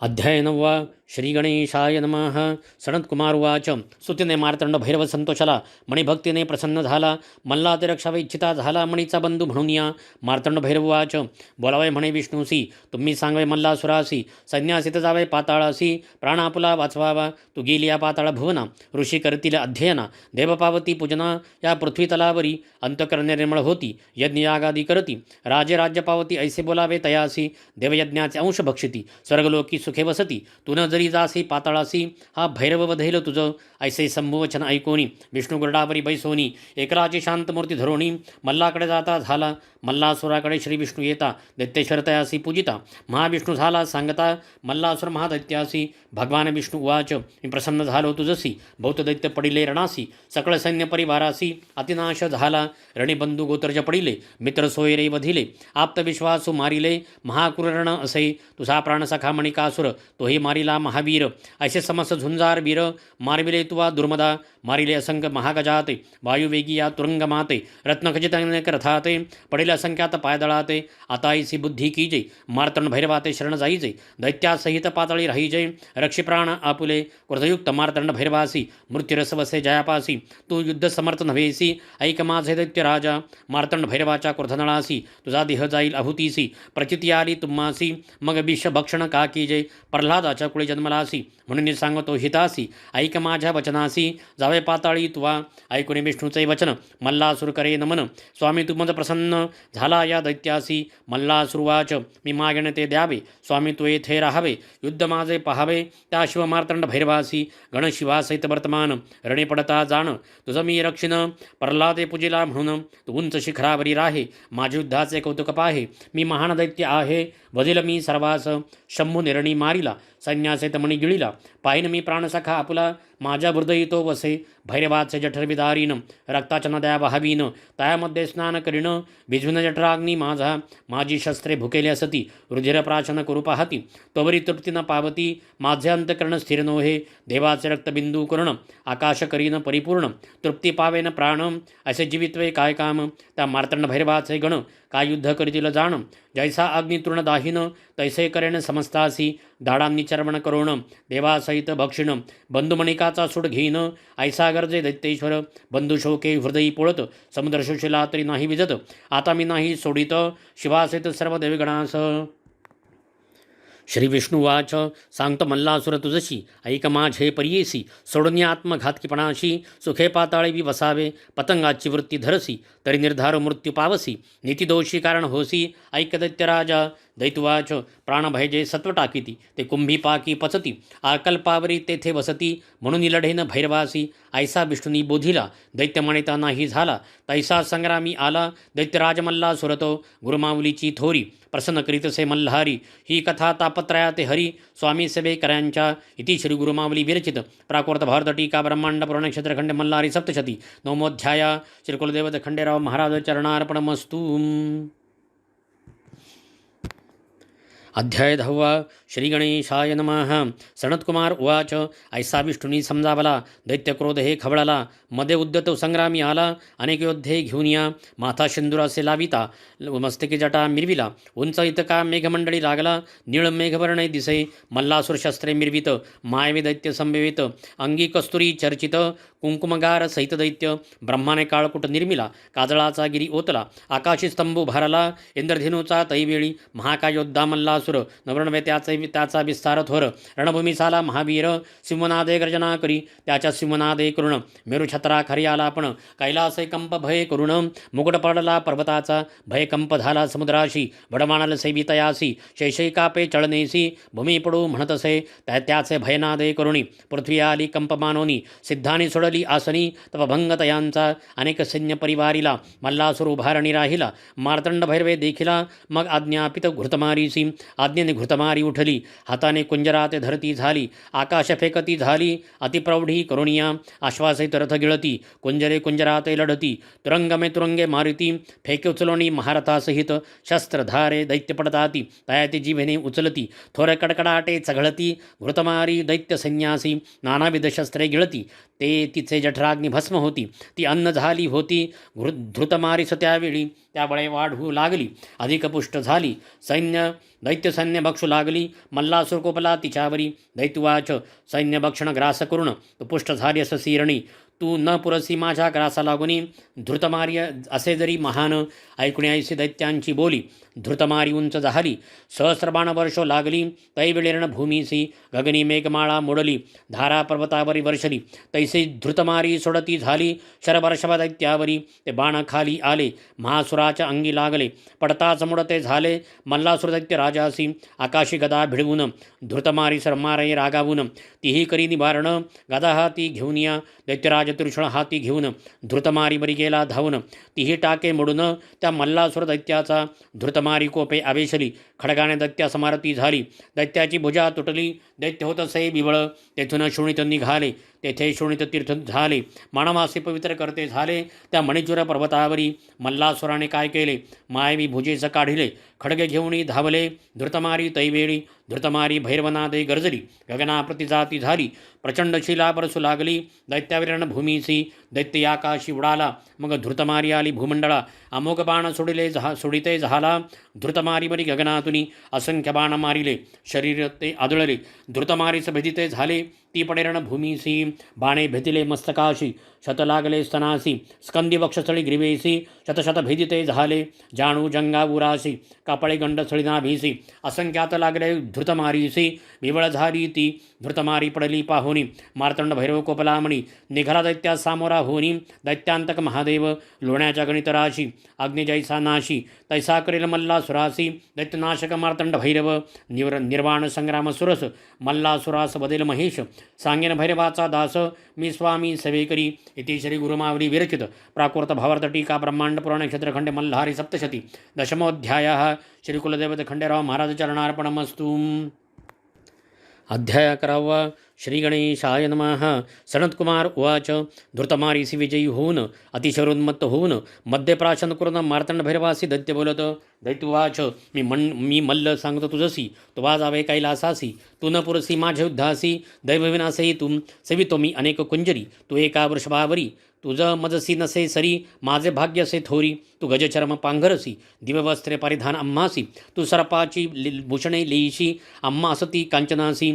अध्याय 9. श्री गणेशाय नमः. सनत्कुमार उवाच, स्तुतीने मार्तंड भैरव संतोषाला. मणिभक्तीने प्रसन्न झाला, मल्ला ते रक्षावा इच्छिता झाला. मणीचा बंधू म्हणून या. मार्तंड भैरव उवाच, बोलावे म्हणे विष्णूसी, तुम्ही सांगावे मल्लासुरासी. संन्यासित जावे पाताळासी, प्राण आपुला वाचवावा. तू गेली या पाताळ भुवना, ऋषी करतील अध्ययना. देवपावती पूजना, या पृथ्वी तलावरी. अंतकरणे निर्मळ होती, यज्ञयागादी करती. राजे राज्य पावती, ऐसे बोलावे तयासी. देवयज्ञाचे अंश भक्षिती, स्वर्गलोकी सुखे वसती. तू न जरी जासी पाताळासी, हा भैरव वधेल तुझं. ऐसे संभुवचन ऐकोनी, विष्णू गरुडावरी बैसोनी. एकराची शांतमूर्ती धरोणी, मल्लाकडे जाता झाला. मल्लासुराकडे श्री विष्णू येता, दैत्येश्वर तयासी पूजिता. महाविष्णू झाला सांगता, मल्लासुर महादैत्यासी. भगवान विष्णू उवाच, मी प्रसन्न झालो तुझसी. बहुत दैत्य पडिले रणासी, सकळ सैन्य परिवारासी. अतिनाश झाला, रणिबंधू गोत्रज पडिले. मित्र सोयरे वधिले, आप्तविश्वासू मारिले. महाक्रूरण असे, तुझा प्राणसखा मणिकासुर, तोही मारिला महावीर. ऐसे समस्त झुंजार वीर, मारविले तुवा दुर्मदा. मारिले असंख्य महागजाते, वायुवेगी या तुरंग माते. रत्नखचित अनेक रथाते, पडेल असंख्यात पायदळाते. आता ऐसी बुद्धी कीजे, मार्तंड भैरवाते शरण जाईजे. दैत्यासहित पातळी राहीजे, रक्षी प्राण आपुले. क्रोधयुक्त मार्तंड भैरवासी, मृत्युरस वसे जयापासी. तू युद्ध समर्थ नव्हेसी, ऐक माझे दैत्य राजा. मार्तंड भैरवाच्या क्रोधनळासी, तुझा देह जाईल अहुतीसी. प्रचिती आली तुम्हासी, मग विष भक्षण का कीजे. प्रल्हादाच्या कुळी जन्मलासी, म्हणून सांगतो हितासी. ऐक माझ्या वचनासी, जावे पाताळी तुवा. ऐकून विष्णूचे वचन, मल्लासुर करे नमन. स्वामी तू मज प्रसन्न झाला या दैत्यासी. मल्लासुरवाच, मी मागेन ते द्यावे. स्वामी तू येथे राहावे, युद्ध माझे पहावे. त्या शिव मार्तंड भैरवासी, गणशिवासहित वर्तमान. रणे पडता जाण, तुझं मी रक्षिण. प्रल्हादे पूजिला म्हणून, तू उंच शिखरावरी राहे. माझे युद्धाचे कौतुक पाहे, मी महान दैत्य आहे. वधिल मी सर्वास, शंभू निरणी मारिला. सैन्यासहित मणी गिळिला, पाहिन मी प्राणसखा आपुला. माझ्या हृदयी तो वसे, भैरवाचे जठर विदारीन. रक्ताच्या नद्या वाहवीन, तयामध्ये स्नान करीन. भिजविन जठराग्नी माझा, माझी शस्त्रे भुकेले असती. रुधिर प्राशन करू पाहती, तोवरी तृप्ती न पावती. माझे अंतकरण स्थिर नोहे, देवाचे रक्तबिंदू कर्ण. आकाश करीन परिपूर्ण, तृप्ती पावेन प्राण. असे जीवित्वे काय काम, त्या मार्तंड भैरवाचे गण. काय युद्ध करीतील जाण, जैसा अग्नी तृण दाहिन. तैसे करेन समस्तासी, दाडांनी चर्वण करोण. देवासहित भक्षिण, बंधुमणिकाचा सूड घेईन. ऐसा गरजे दैत्येश्वर, बंधू शोके हृदयी पोळत. समुद्र शोषिला तरी नाही विजत, आता मी नाही सोडित. शिवासहित सर्व देवगणास. श्री विष्णुवाच सांगतो मल्लासुर तुझशी ऐक माझे परियेसी सोडून या आत्मघातकीपणाशी सुखे पाताळी वसावे पतंगाची वृत्ती धरसी तरी निर्धार मृत्यू पावसी नीतिदोषी कारण होसी ऐक दैत्यराजा दैतुवाच प्राणभयजे सत्व टाकीती ते कुंभी पाकी पचती आकल्पावरी तेथे वसती म्हणून लढेन भैरवासी ऐसा विष्णुनी बोधिला दैत्य म्हणता नाही झाला तैसा संग्रामी आला दैत्यराज मल्लासुरतो गुरुमाऊलीची थोरी प्रसन्न करीतसे मल्हारी ही कथा तापत्रया ते हरी स्वामी सेवेकरांच्या इति श्री गुरुमावली विरचित प्राकृत भारत टीका ब्रह्मांड पुराण क्षेत्रखंड मल्हारी सप्तशती नवमोध्याया श्री कुलदेवत खंडेराव महाराज चरणार्पणमस्तु। अध्याय 10 श्री गणेशाय नमः। सनत्कुमार उवाच ऐसा विष्णुनी समजावला दैत्यक्रोध हे खवळाला मध्ये उद्यत संग्रामी आला अनेक योद्धे घेऊन या माथा सिंदुरासे लाविता मस्तकी जटा मिरविला उंच इतका मेघमंडळी लागला निळ मेघवर्णे दिसे मल्लासुर शस्त्रे मिरवित मायवे दैत्य संभवित अंगी कस्तुरी चर्चित कुंकुमगार सहित दैत्य ब्रह्माने काळकुट निर्मिला काजळाचा गिरी ओतला आकाशी स्तंभ भाराला इंद्रधेनूचा तैवेळी महाकायोद्धा मल्लासुर नवरणवे त्याचा विस्तार थोर रणभूमी साला महावीर सिंहनादे गर्जना करी त्याच्या सिंहनादे करुण मेरुछत्रा खरी आला आपण कैलासे कंप भय करुण मुकुट पडला पर्वताचा भय कंप झाला समुद्राशी वडमाणाल सैवितयासी शैशै कापे चळनेसी भूमी पडू म्हणतसे त्याचे भयनादे करुणी पृथ्वी आली कंपमानोनी सिद्धानी सोडली आसनी तपभंग तयांचा अनेक सैन्य परिवारीला मल्लासुर उभारणी राहिला मार्तंड भैरवे देखिला मग आज्ञापित घृतमारीसी आज्ञेने घृतमारी उठली हाताने कुंजरात धरती झाली आकाश फेकती झाली अतिप्रौढी करुणिया आश्वासित रथ गिळती कुंजरे कुंजराते लढती तुरंगमे तुरंगे मारुती फेके उचलोणी महारथासहित शस्त्रधारे दैत्य पडताती तयाती जीवेने उचलती थोर कडकडाटे चघळती घृतमारी दैत्य संन्यासी नानाविध शस्त्रे गिळती ते तिचे जठराग्नी भस्म होती ती अन्न झाली होती धृतमारीस त्यावेळी त्याबळे वाढू लागली अधिक पुष्ट झाली सैन्य दैत्य सैन्य बक्षू लागली मल्लासुर कोपला तिच्यावरी दैत्युवाच सैन्य भक्षण ग्रास करून तो पुष्ट झाली अस सीरणी तू न पुरसी माझ्या ग्रासा लागुनी धृतमार्य असे जरी महान ऐकून ऐसी दैत्यांची बोली धृतमारी उंच झाली सहस्रबाण वर्षो लागली तैवेळी रणभूमीसी गगनी मेघमाळा मोडली धारा पर्वतावरी वर्षली तैसे धृतमारी सोडती झाली शरवर्षभ दैत्यावरी ते बाण खाली आले महासुराच्या अंगी लागले पडताच मुडते झाले मल्लासुर दैत्य राजासी आकाशी गदा भिडवून धृतमारी सरमारे रागावून तीही करी निवारण गदा हाती घेऊन या दैत्यराज त्रिशूळ हाती घेऊन धृतमारी बरी गेला धावून तीही टाके मोडून त्या मल्लासुर दैत्याचा धृतमारी कोपे आवेशली खडगाने दैत्या समारती झाली दैत्याची भुजा तुटली दैत्य होत से बिबळ तेथून शोणित निघाले तेथे शोणित तीर्थ झाले मानवासी पवित्र करते झाले त्या मणिचूर पर्वतावरी मल्लासुराने काय केले मायवी भुजेस काढिले खडगे घेऊन धावले धृतमारी तैवेळी धृतमारी भैरवनादे गर्जली गगनाप्रती जाती झाली प्रचंड शिला बरसू लागली दैत्याविरण भूमीसी दैत्य आकाशी उडाला मग धृतमारी आली भूमंडळा अमोघ बाण सोडिते झाला धृतमारी बरी गगनातुनी असंख्य बाण मारिले शरीर ते आदळले धृतमारीस भेदिते झाले ती पडे रणभूमीसी बाणे भेदिले मस्तकाशी शत लागले स्तनासी स्कंदी वक्षस्थळी ग्रीवेसी शतशत भेदिते झाले जाणू जंगा उरासी कापळे गंडस्थळी नाभीसी असंख्यात लागले धृतमारीसी विवळ झाली ती धृतमारी पडली पाहुनी मार्तंड भैरव कोपलामणी निघाला दैत्या सामोरा होनी दैत्यांतक महादेव लोण्याच्या गणितराशी अग्निजैसा नाशी तैसा करेल मल्लासुरासी दैत्यनाशक मार्तंड भैरव निर्वाण संग्राम सुरस मल्लासुरास बदेल महेश सांगेन भैरवाचा दास मी स्वामी सेवेकरी इति श्री गुरुमावली विरचित प्राकृत भावार्थ टीका ब्रह्मांड पुराण क्षेत्रखंड मल्हारी सप्तशती दशमोध्याय श्री कुलदेवत खंडेराव महाराज चरणार्पणमस्तु। अध्याय 11 श्री गणेशाय नमः। सनत्कुमार उवाच धृतमारीसी विजयी होऊन अतिशयोन्मत्त होऊन मध्यप्राशन करून मार्तंड भैरवासी दैत्य बोलत दैत्युवाच मी मल्ल सांगतो तुझसी तुवा जावे कैलासासी तू न पुरसी माझ्या युद्धासी दैवविनाशही तू सेवितो मी अनेक कुंजरी तू एका वृषभावरी तुझ मजसी नसे सरी माझे भाग्य असे थोरी तू गजचर्म पांघरसी दिव्यवस्त्रे परिधान आम्हासी तू सर्पाची भूषणे लेईशी आम्हा असती कांचनासी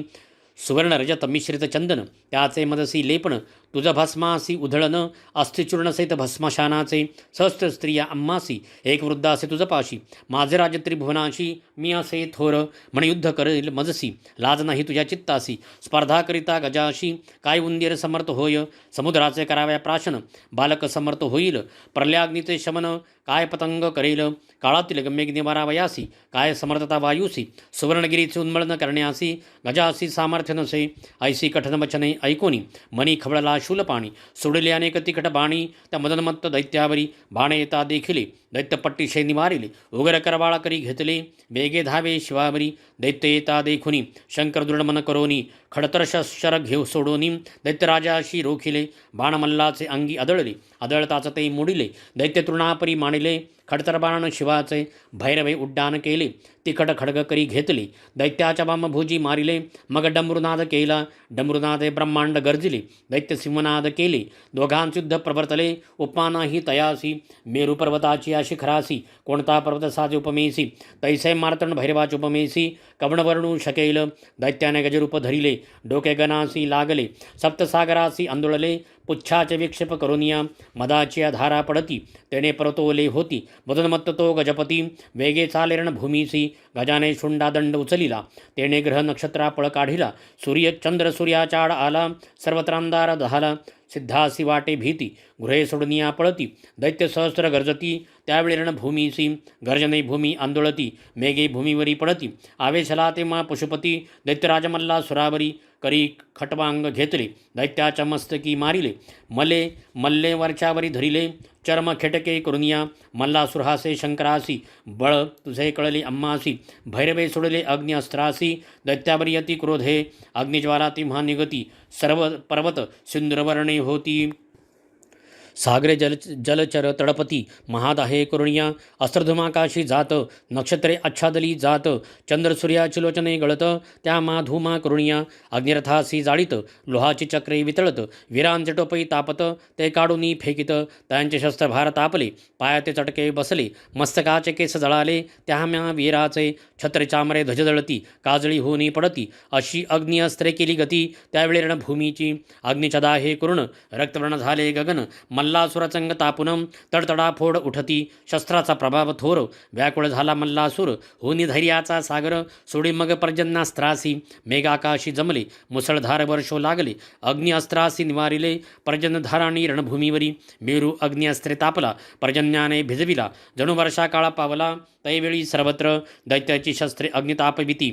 सुवर्ण रजत मिश्रित चंदन त्याचे मदसी लेपण तुझ भस्मासी उधळण अस्थिचूर्णसहित भस्मशानाचे सहस्त्र स्त्रिया अम्मासी एक वृद्ध असे तुझ पाशी माझे राज त्रिभुवनाशी मी असे थोर म्हणे युद्ध करेल मजसी लाज नाही तुझ्या चित्तासी स्पर्धा करिता गजाशी काय उंदीर समर्थ होय समुद्राचे कराव्या प्राशन बालक समर्थ होईल प्रलयाग्नीचे शमन काय पतंग करेल काळातील गम्यग्नी मारावयासी काय समर्थता वायुसी सुवर्णगिरीचे उन्मळन करण्यासी गजासी सामर्थ्य नसे ऐसी कठन वचने ऐकोनी मनी खवळला शूलपाणी सोडले अनेक तिखट बाणी त्या मदनमत्त दैत्यावरी बाणे येता देखिले दैत्यपट्टीशे निवारिले उगर करवाळा करी घेतले वेगे धावे शिवावरी दैत्य येता देखुनी शंकर दृढमन करोनी खडतर शर घेऊ सोडोनी दैत्यराजाशी रोखिले बाणमल्लाचे अंगी आदळले आदळताच ते मोडिले दैत्य तृणापरी मानिले खडतर बाण शिवाचे भैरवे उड्डाण केले तिखट खडग करी घेतले दैत्याच्या बामभुजी मारिले मग डमरुनाद केला डमरुनादे ब्रह्मांड गर्जिले दैत्य सिंहनाद केले दोघांचे युद्ध प्रवर्तले उपमानाही तयासी मेरू पर्वताची या शिखरासी कोणता पर्वत साजे उपमेसी तैसे मार्तंड भैरवाची उपमेसी कवणवर्णू शकेल दैत्याने गजरूप धरिले डोके गणासी लागले सप्तसागरासी आंदोळले पुच्छाचे विक्षेप करुनिया मदाची धारा पडती तेने परतोले होती मदनमत्त तो गजपती वेगे चाले रणभूमीसी गजाने शुंडादंड उचलिला तेने ग्रह नक्षत्रा पळ काढिला सूर्य चंद्र सूर्याचाड आला सर्वत्रांदार झाला सिद्धासी वाटे भीती गृहे सोडनिया पळती दैत्य सहस्र गर्जती त्यावेळी रणभूमीसी गर्जने भूमी आंदोळती मेघे भूमीवरी पडती आवेशला ते मा पशुपती दैत्यराजमल्ला सुरावरी करी खटवांग घेतले दैत्याच्या मस्तकी मारिले मले मल्ले वरच्यावरी धरिले चर्म खेटके करुनिया मल्ला सुरहासे शंकरासी बळ तुझे कळले अम्मासी भैरवे सोडले अग्नि अस्त्रासी दैत्यावरी अति क्रोधे अग्निज्वाला तिम्हा निगती सर्व पर्वत सिंदूरवर्णे होती सागरे जलचर तडपती महादाहे करुणिया अस्त्रधुमाकाशी जात नक्षत्रे आच्छादली जात चंद्रसूर्याची लोचने गळत त्या माधुमा करुणिया अग्निरथासी जाळीत लोहाची चक्रे वितळत वीरांचे टोपई तापत ते काढूनी फेकित त्यांचे शस्त्रभार तापले पायाते चटके बसले मस्तकाचे केस जळाले त्या म्या वीराचे छत्र चामरे ध्वज जळती काजळी होऊनी पडती अशी अग्नि अस्त्रे केली गती त्यावेळी रणभूमीची अग्निच्या दाहे करुण रक्तवर्ण झाले गगन मल्लासुरचंग तापुनम तडतडा फोड उठती शस्त्राचा प्रभाव थोर व्याकुळ झाला मल्लासूर होनी धैर्याचा सागर सोडी मग पर्जन्यास्त्रासी मेघाकाशी जमले मुसळधार वर्षो लागले अग्नि अस्त्रासी निवारिले पर्जन्यधाराणी रणभूमीवरी मेरू अग्नि अस्त्रे तापला पर्जन्याने भिजविला जणू वर्षा काळा पावला तैवेळी सर्वत्र दैत्याची शस्त्रे अग्नितापविती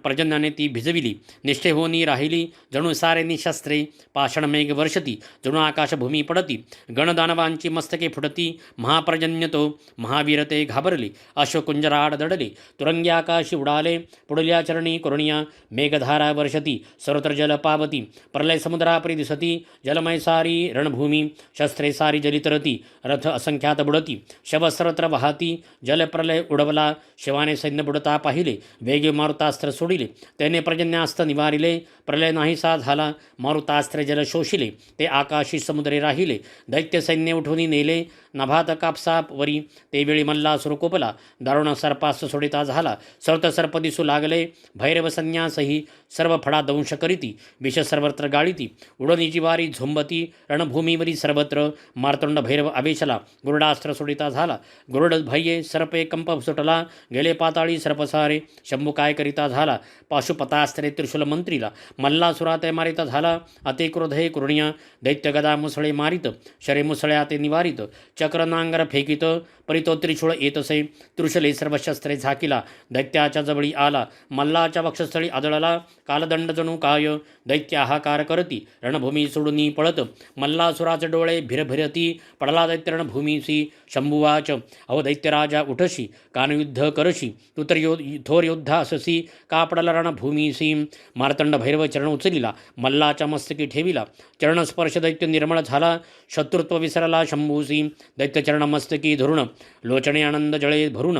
पर्जन्याने ती भिजविली निष्ठे होनी राहिली जणू सारे निशस्त्रे पाषाण मेघ वर्षती जणू आकाशभूमी पडती गणदानवांची मस्तके फुटती महापर्जन्य तो महावीर ते घाबरले अश्वकुंजराड दडले तुरंगी आकाशी उडाले पुढल्या चरणी करुणिया मेघधारा वर्षती सर्वत्र जल पावती प्रलय समुद्रापरी दिसती जलमय सारी रणभूमी शस्त्रे सारी जलितरती रथ असंख्यात बुडती शव सर्वत्र वाहती जल प्रलय उडवला शिवाने सैन्य बुडता पाहिले वेगे मारुतास्त्र सोडिले त्याने पर्जन्यास्त्र निवारिले प्रलय नाहीसा झाला मारुतास्त्रे जल शोषिले ते आकाशी समुद्रे राहिले दैत्य सैन्य उठून नेले नभात कापसावरी तेवेळी मल्लासूर कोपला दारुण सर्पास सोडिता झाला सर्त सर्प दिसू लागले भैरव संन्यासही सर्व फडा दंश करीती विष सर्वत्र गाळीती उडणीची वारी झोंबती रणभूमीवरी सर्वत्र मार्तंड भैरव आवेशला गुरुडास्त्र सोडिता झाला गुरुड भये सर्पे कंप सुटला गेले पाताळी सर्पसारे शंभू काय करिता झाला पाशुपतास्त्रे त्रिशूल मंत्रीला मल्लासुरा ते मारिता झाला अति क्रोधे कुरुणिया दैत्य गदा मुसळे मारित शरे मुसळ्या ते निवारित चक्र नांगर फेकित परितो त्रिशूळ येतसे त्रिशूले सर्व शस्त्रे झाकिला दैत्याच्या जवळी आला मल्लाच्या वक्षस्थळी आदळला कालदंड जणू काय दैत्य हाकार करती रणभूमी सोडून पळत मल्लासुराचे डोळे भिरभिरती पडला दैत्य रणभूमीसी शंभुवाच अहो दैत्यराजा उठशी कानयुद्ध करशी तू तर थोर योद्धा अससी का पडला रणभूमीसी मार्तंड भैरव चरण उचलिला मल्लाच्या मस्तकी ठेविला चरणस्पर्श दैत्य निर्मळ झाला शत्रुत्व विसरला शंभूसी दैत्य चरण मस्तकी धरुण लोचने आनंद जळे भरून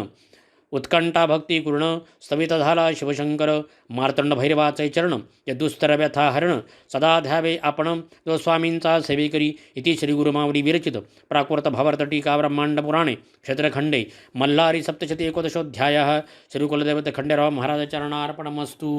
उत्कंठा भक्ती पूर्ण स्तवित झाला शिवशंकर मार्तंड भैरवाचे चरण या दुस्तर व्यथा हरण सदा ध्यावे आपण जो स्वामींचा सेवेकरी इति श्री गुरुमावली विरचित प्राकृत भावार्थ टीका ब्रह्मांड पुराणे क्षेत्रखंडे मल्हारी सप्तशती एकोदशोऽध्यायः श्री कुलदेवते खंडेराव महाराज चरणार्पणमस्तु।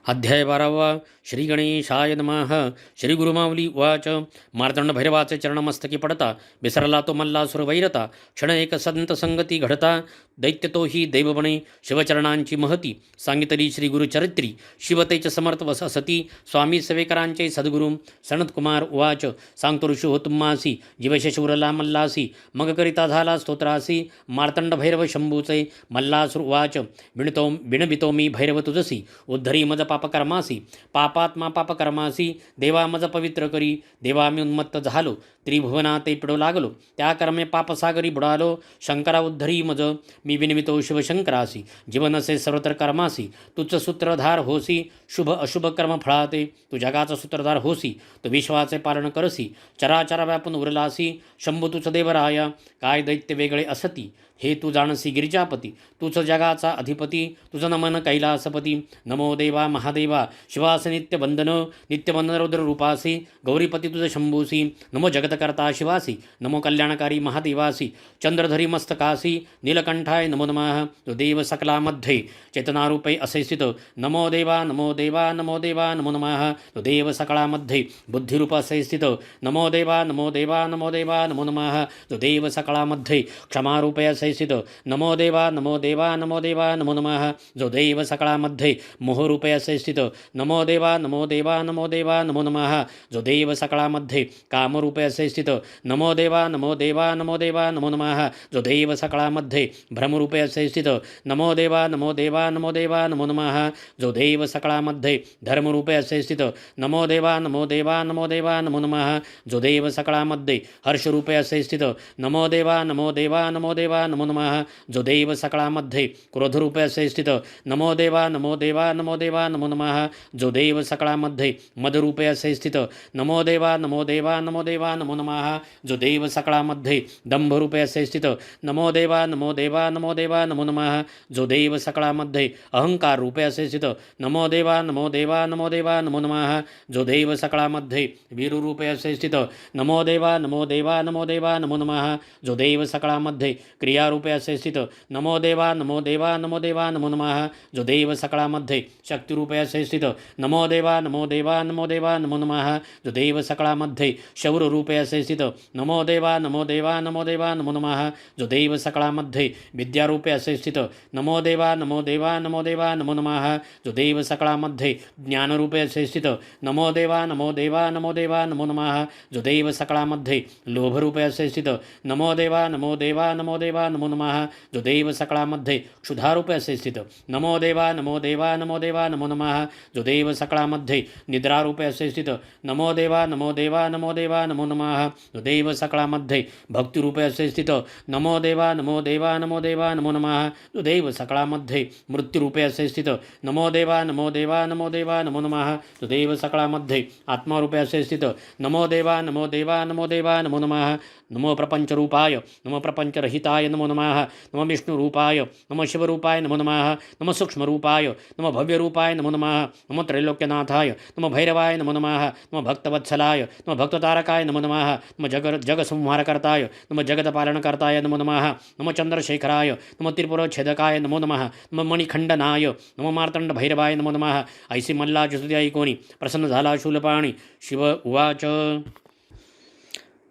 अध्याय 12 श्री गणेशाय नमः. श्री गुरुमाऊली उवाच. मार्तंड भैरवाचे चरणमस्तकी पडता विसरला तो मल्लासुर वैरता. क्षण एक संत संगती घडता दैत्य तोही देवबणे. शिवचरणांची महती सांगितली श्री गुरुचरित्री. शिवतेच समर्थ असती स्वामी सेवेकरांचे सद्गुरू. सनतकुमार उवाच. सांगतो ऋषी हो तुम्हासी जीवशेष उरला मल्लासी. मग करिता झाला स्तोत्रासी मार्तंड भैरव शंभूचे. मल्लासुर उवाच. विणवितो मी भैरव तुझसी उद्धरी मज पापकर्मासी. पापात्मा पापकर्मासी देवा मज पवित्र करी. देवा मी उन्मत्त झालो त्रिभुवना ते पिडो लागलो. त्या कर्मे पापसागरी बुडालो. शंकरा उद्धरी मज मी विनवितो शिवशंकरासी. जीवनसे सर्वत्र कर्मासी तुझ सूत्रधार होसी. शुभ अशुभ कर्म फळाते तू जगाचा सूत्रधार होसी. तू विश्वाचे पालन करसी चराचरा व्यापून उरलासी. शंभू तुझ देवराया काय दैत्य वेगळे असती. हे तू जाणसी गिरिजापती तुझ जगाचा अधिपती. तुझं नमन कैलासपती. नमो देवा महादेवा शिवास नित्यबंधन रुद्र रूपासी. गौरीपती तुझ शंभूसी. नमो जगतकर्ता शिवासी. नमो कल्याणकारी महादेवासी. चंद्रधरी मस्तकासी नीलकंठाय नमो नमः. तो देव सकलामध्ये चेतनारूपे असे स्थित. नमो देवा नमो देवा नमो देवा नमो नमः. तो देव सकळामध्ये बुद्धिरूप असे स्थित. नमो देवा नमो देवा नमो देवा नमो नमः. तो देव सकळामध्ये क्षमारूपे असे स्थित. नमो देवा नमो देवा नमो देवा नमो नमः. जो देव सकळामध्ये मोहरूपे असे स्थित. नमो देवा नमो देवा नमो देवा नमो नमः. जो देव सकळामध्ये कामरूपे असे स्थित. नमो देवा नमो देवा नमो देवा नमो नमः. जो देव सकळामध्ये भ्रमरूपे असे स्थित. नमो देवा नमो देवा नमो देवा नमो नमः. जो देव सकळामध्ये धर्मरूपे असे स्थित. नमो देवा नमो देवा नमो देवा नमो नमः. जो देव सकळामध्ये हर्षरूपे असे स्थित. नमो देवा नमो देवा नमो देवा नमो नमः. जो देव सकळामध्ये क्रोधरूपे असे स्थित. नमो देवा नमो देवा नमो देवा नमो नमः. जो देव सकळामध्ये मदरूपे असे स्थित. नमो देवा नमो देवा नमो देवा नमो नमः. जो देव सकळामध्ये दंभरूपे असे स्थित. नमो देवा नमो देवा नमो देवा नमो नमः. जो देव सकळामध्ये अहंकार रूपे असे स्थित. नमो देवा नमो देवा नमो देवा नमो नमः. जो देव सकळामध्ये वीरूरूपे असे स्थित. नमो देवा नमो देवा नमो देवा नमो नमः. जो देव सकळामध्ये क्रियारूपे असे स्थित. नमो देवा नमो देवा नमो देवा नमो नमः. जो देव सकळामध्ये शक्तिरूपे असे स्थित. नमो देवा नमो देवा नमो देवा नमो नमः. जो देव सकळामध्ये शौररूपे असे स्थित. नमो देवा नमो देवा नमो देवा नमो नमः. जो देव सकळामध्ये विद्यारूपे असे स्थित. नमो देवा नमो देवा नमो देवा नमो नमः. जो देव सकळामध्ये ज्ञानरूपे असे स्थित. नमो देवा नमो देवा नमो देवा नमो नमः. जो देव सकळामध्ये लोभरूपे असे स्थित. नमो देवा नमो देवा नमो देवा नमो नमः. जो देव सकळामध्ये क्षुधारूपे असे स्थित. नमो देवा नमो देवा नमो देवा नमो नमः. जो देव सकळामध्ये निद्रारूपे असे स्थित. नमो देवा नमो देवा नमो देवा नमो नमः. जो देव सकळामध्ये भक्तिरूपे असे स्थित. नमो देवा नमो देवा नमो देवा नमो नमः. जो देव सकळामध्ये मृत्यूरूपे असे स्थित. नमो देवा नमो देवा नमो देवा नमो नमः. जो देव सकळामध्ये आत्मारूपे असे स्थित. नमो देवा नमो देवा नमो देवा नमो नमः. नमो प्रपंचरूपाय नमो प्रपंचरहिताय नमो नमः. नमो विष्णुरूपाय नमो शिवरूपाय नमो नमः. नमो सूक्ष्मरूपाय नमो भव्यरूपाय नमो नमः. नमो त्रैलोक्यनाथाय नमो भैरवाय नमो नमः. नमो भक्तवत्सलाय नमो भक्ततारकाय नमो नमः. नमो जगसंहारकर्ताय नमो जगतपालनकर्ताय नमो नमः. नमो चंद्रशेखराय नमो त्रिपुरच्छेदकाय नमो नमः. नमो मणिखंडनाय नमो मार्तंड भैरवाय नमो नमः. ऐसी मल्लाची स्तुती ऐकोनी प्रसन्न झाला शूलपाणी. शिव उवाच.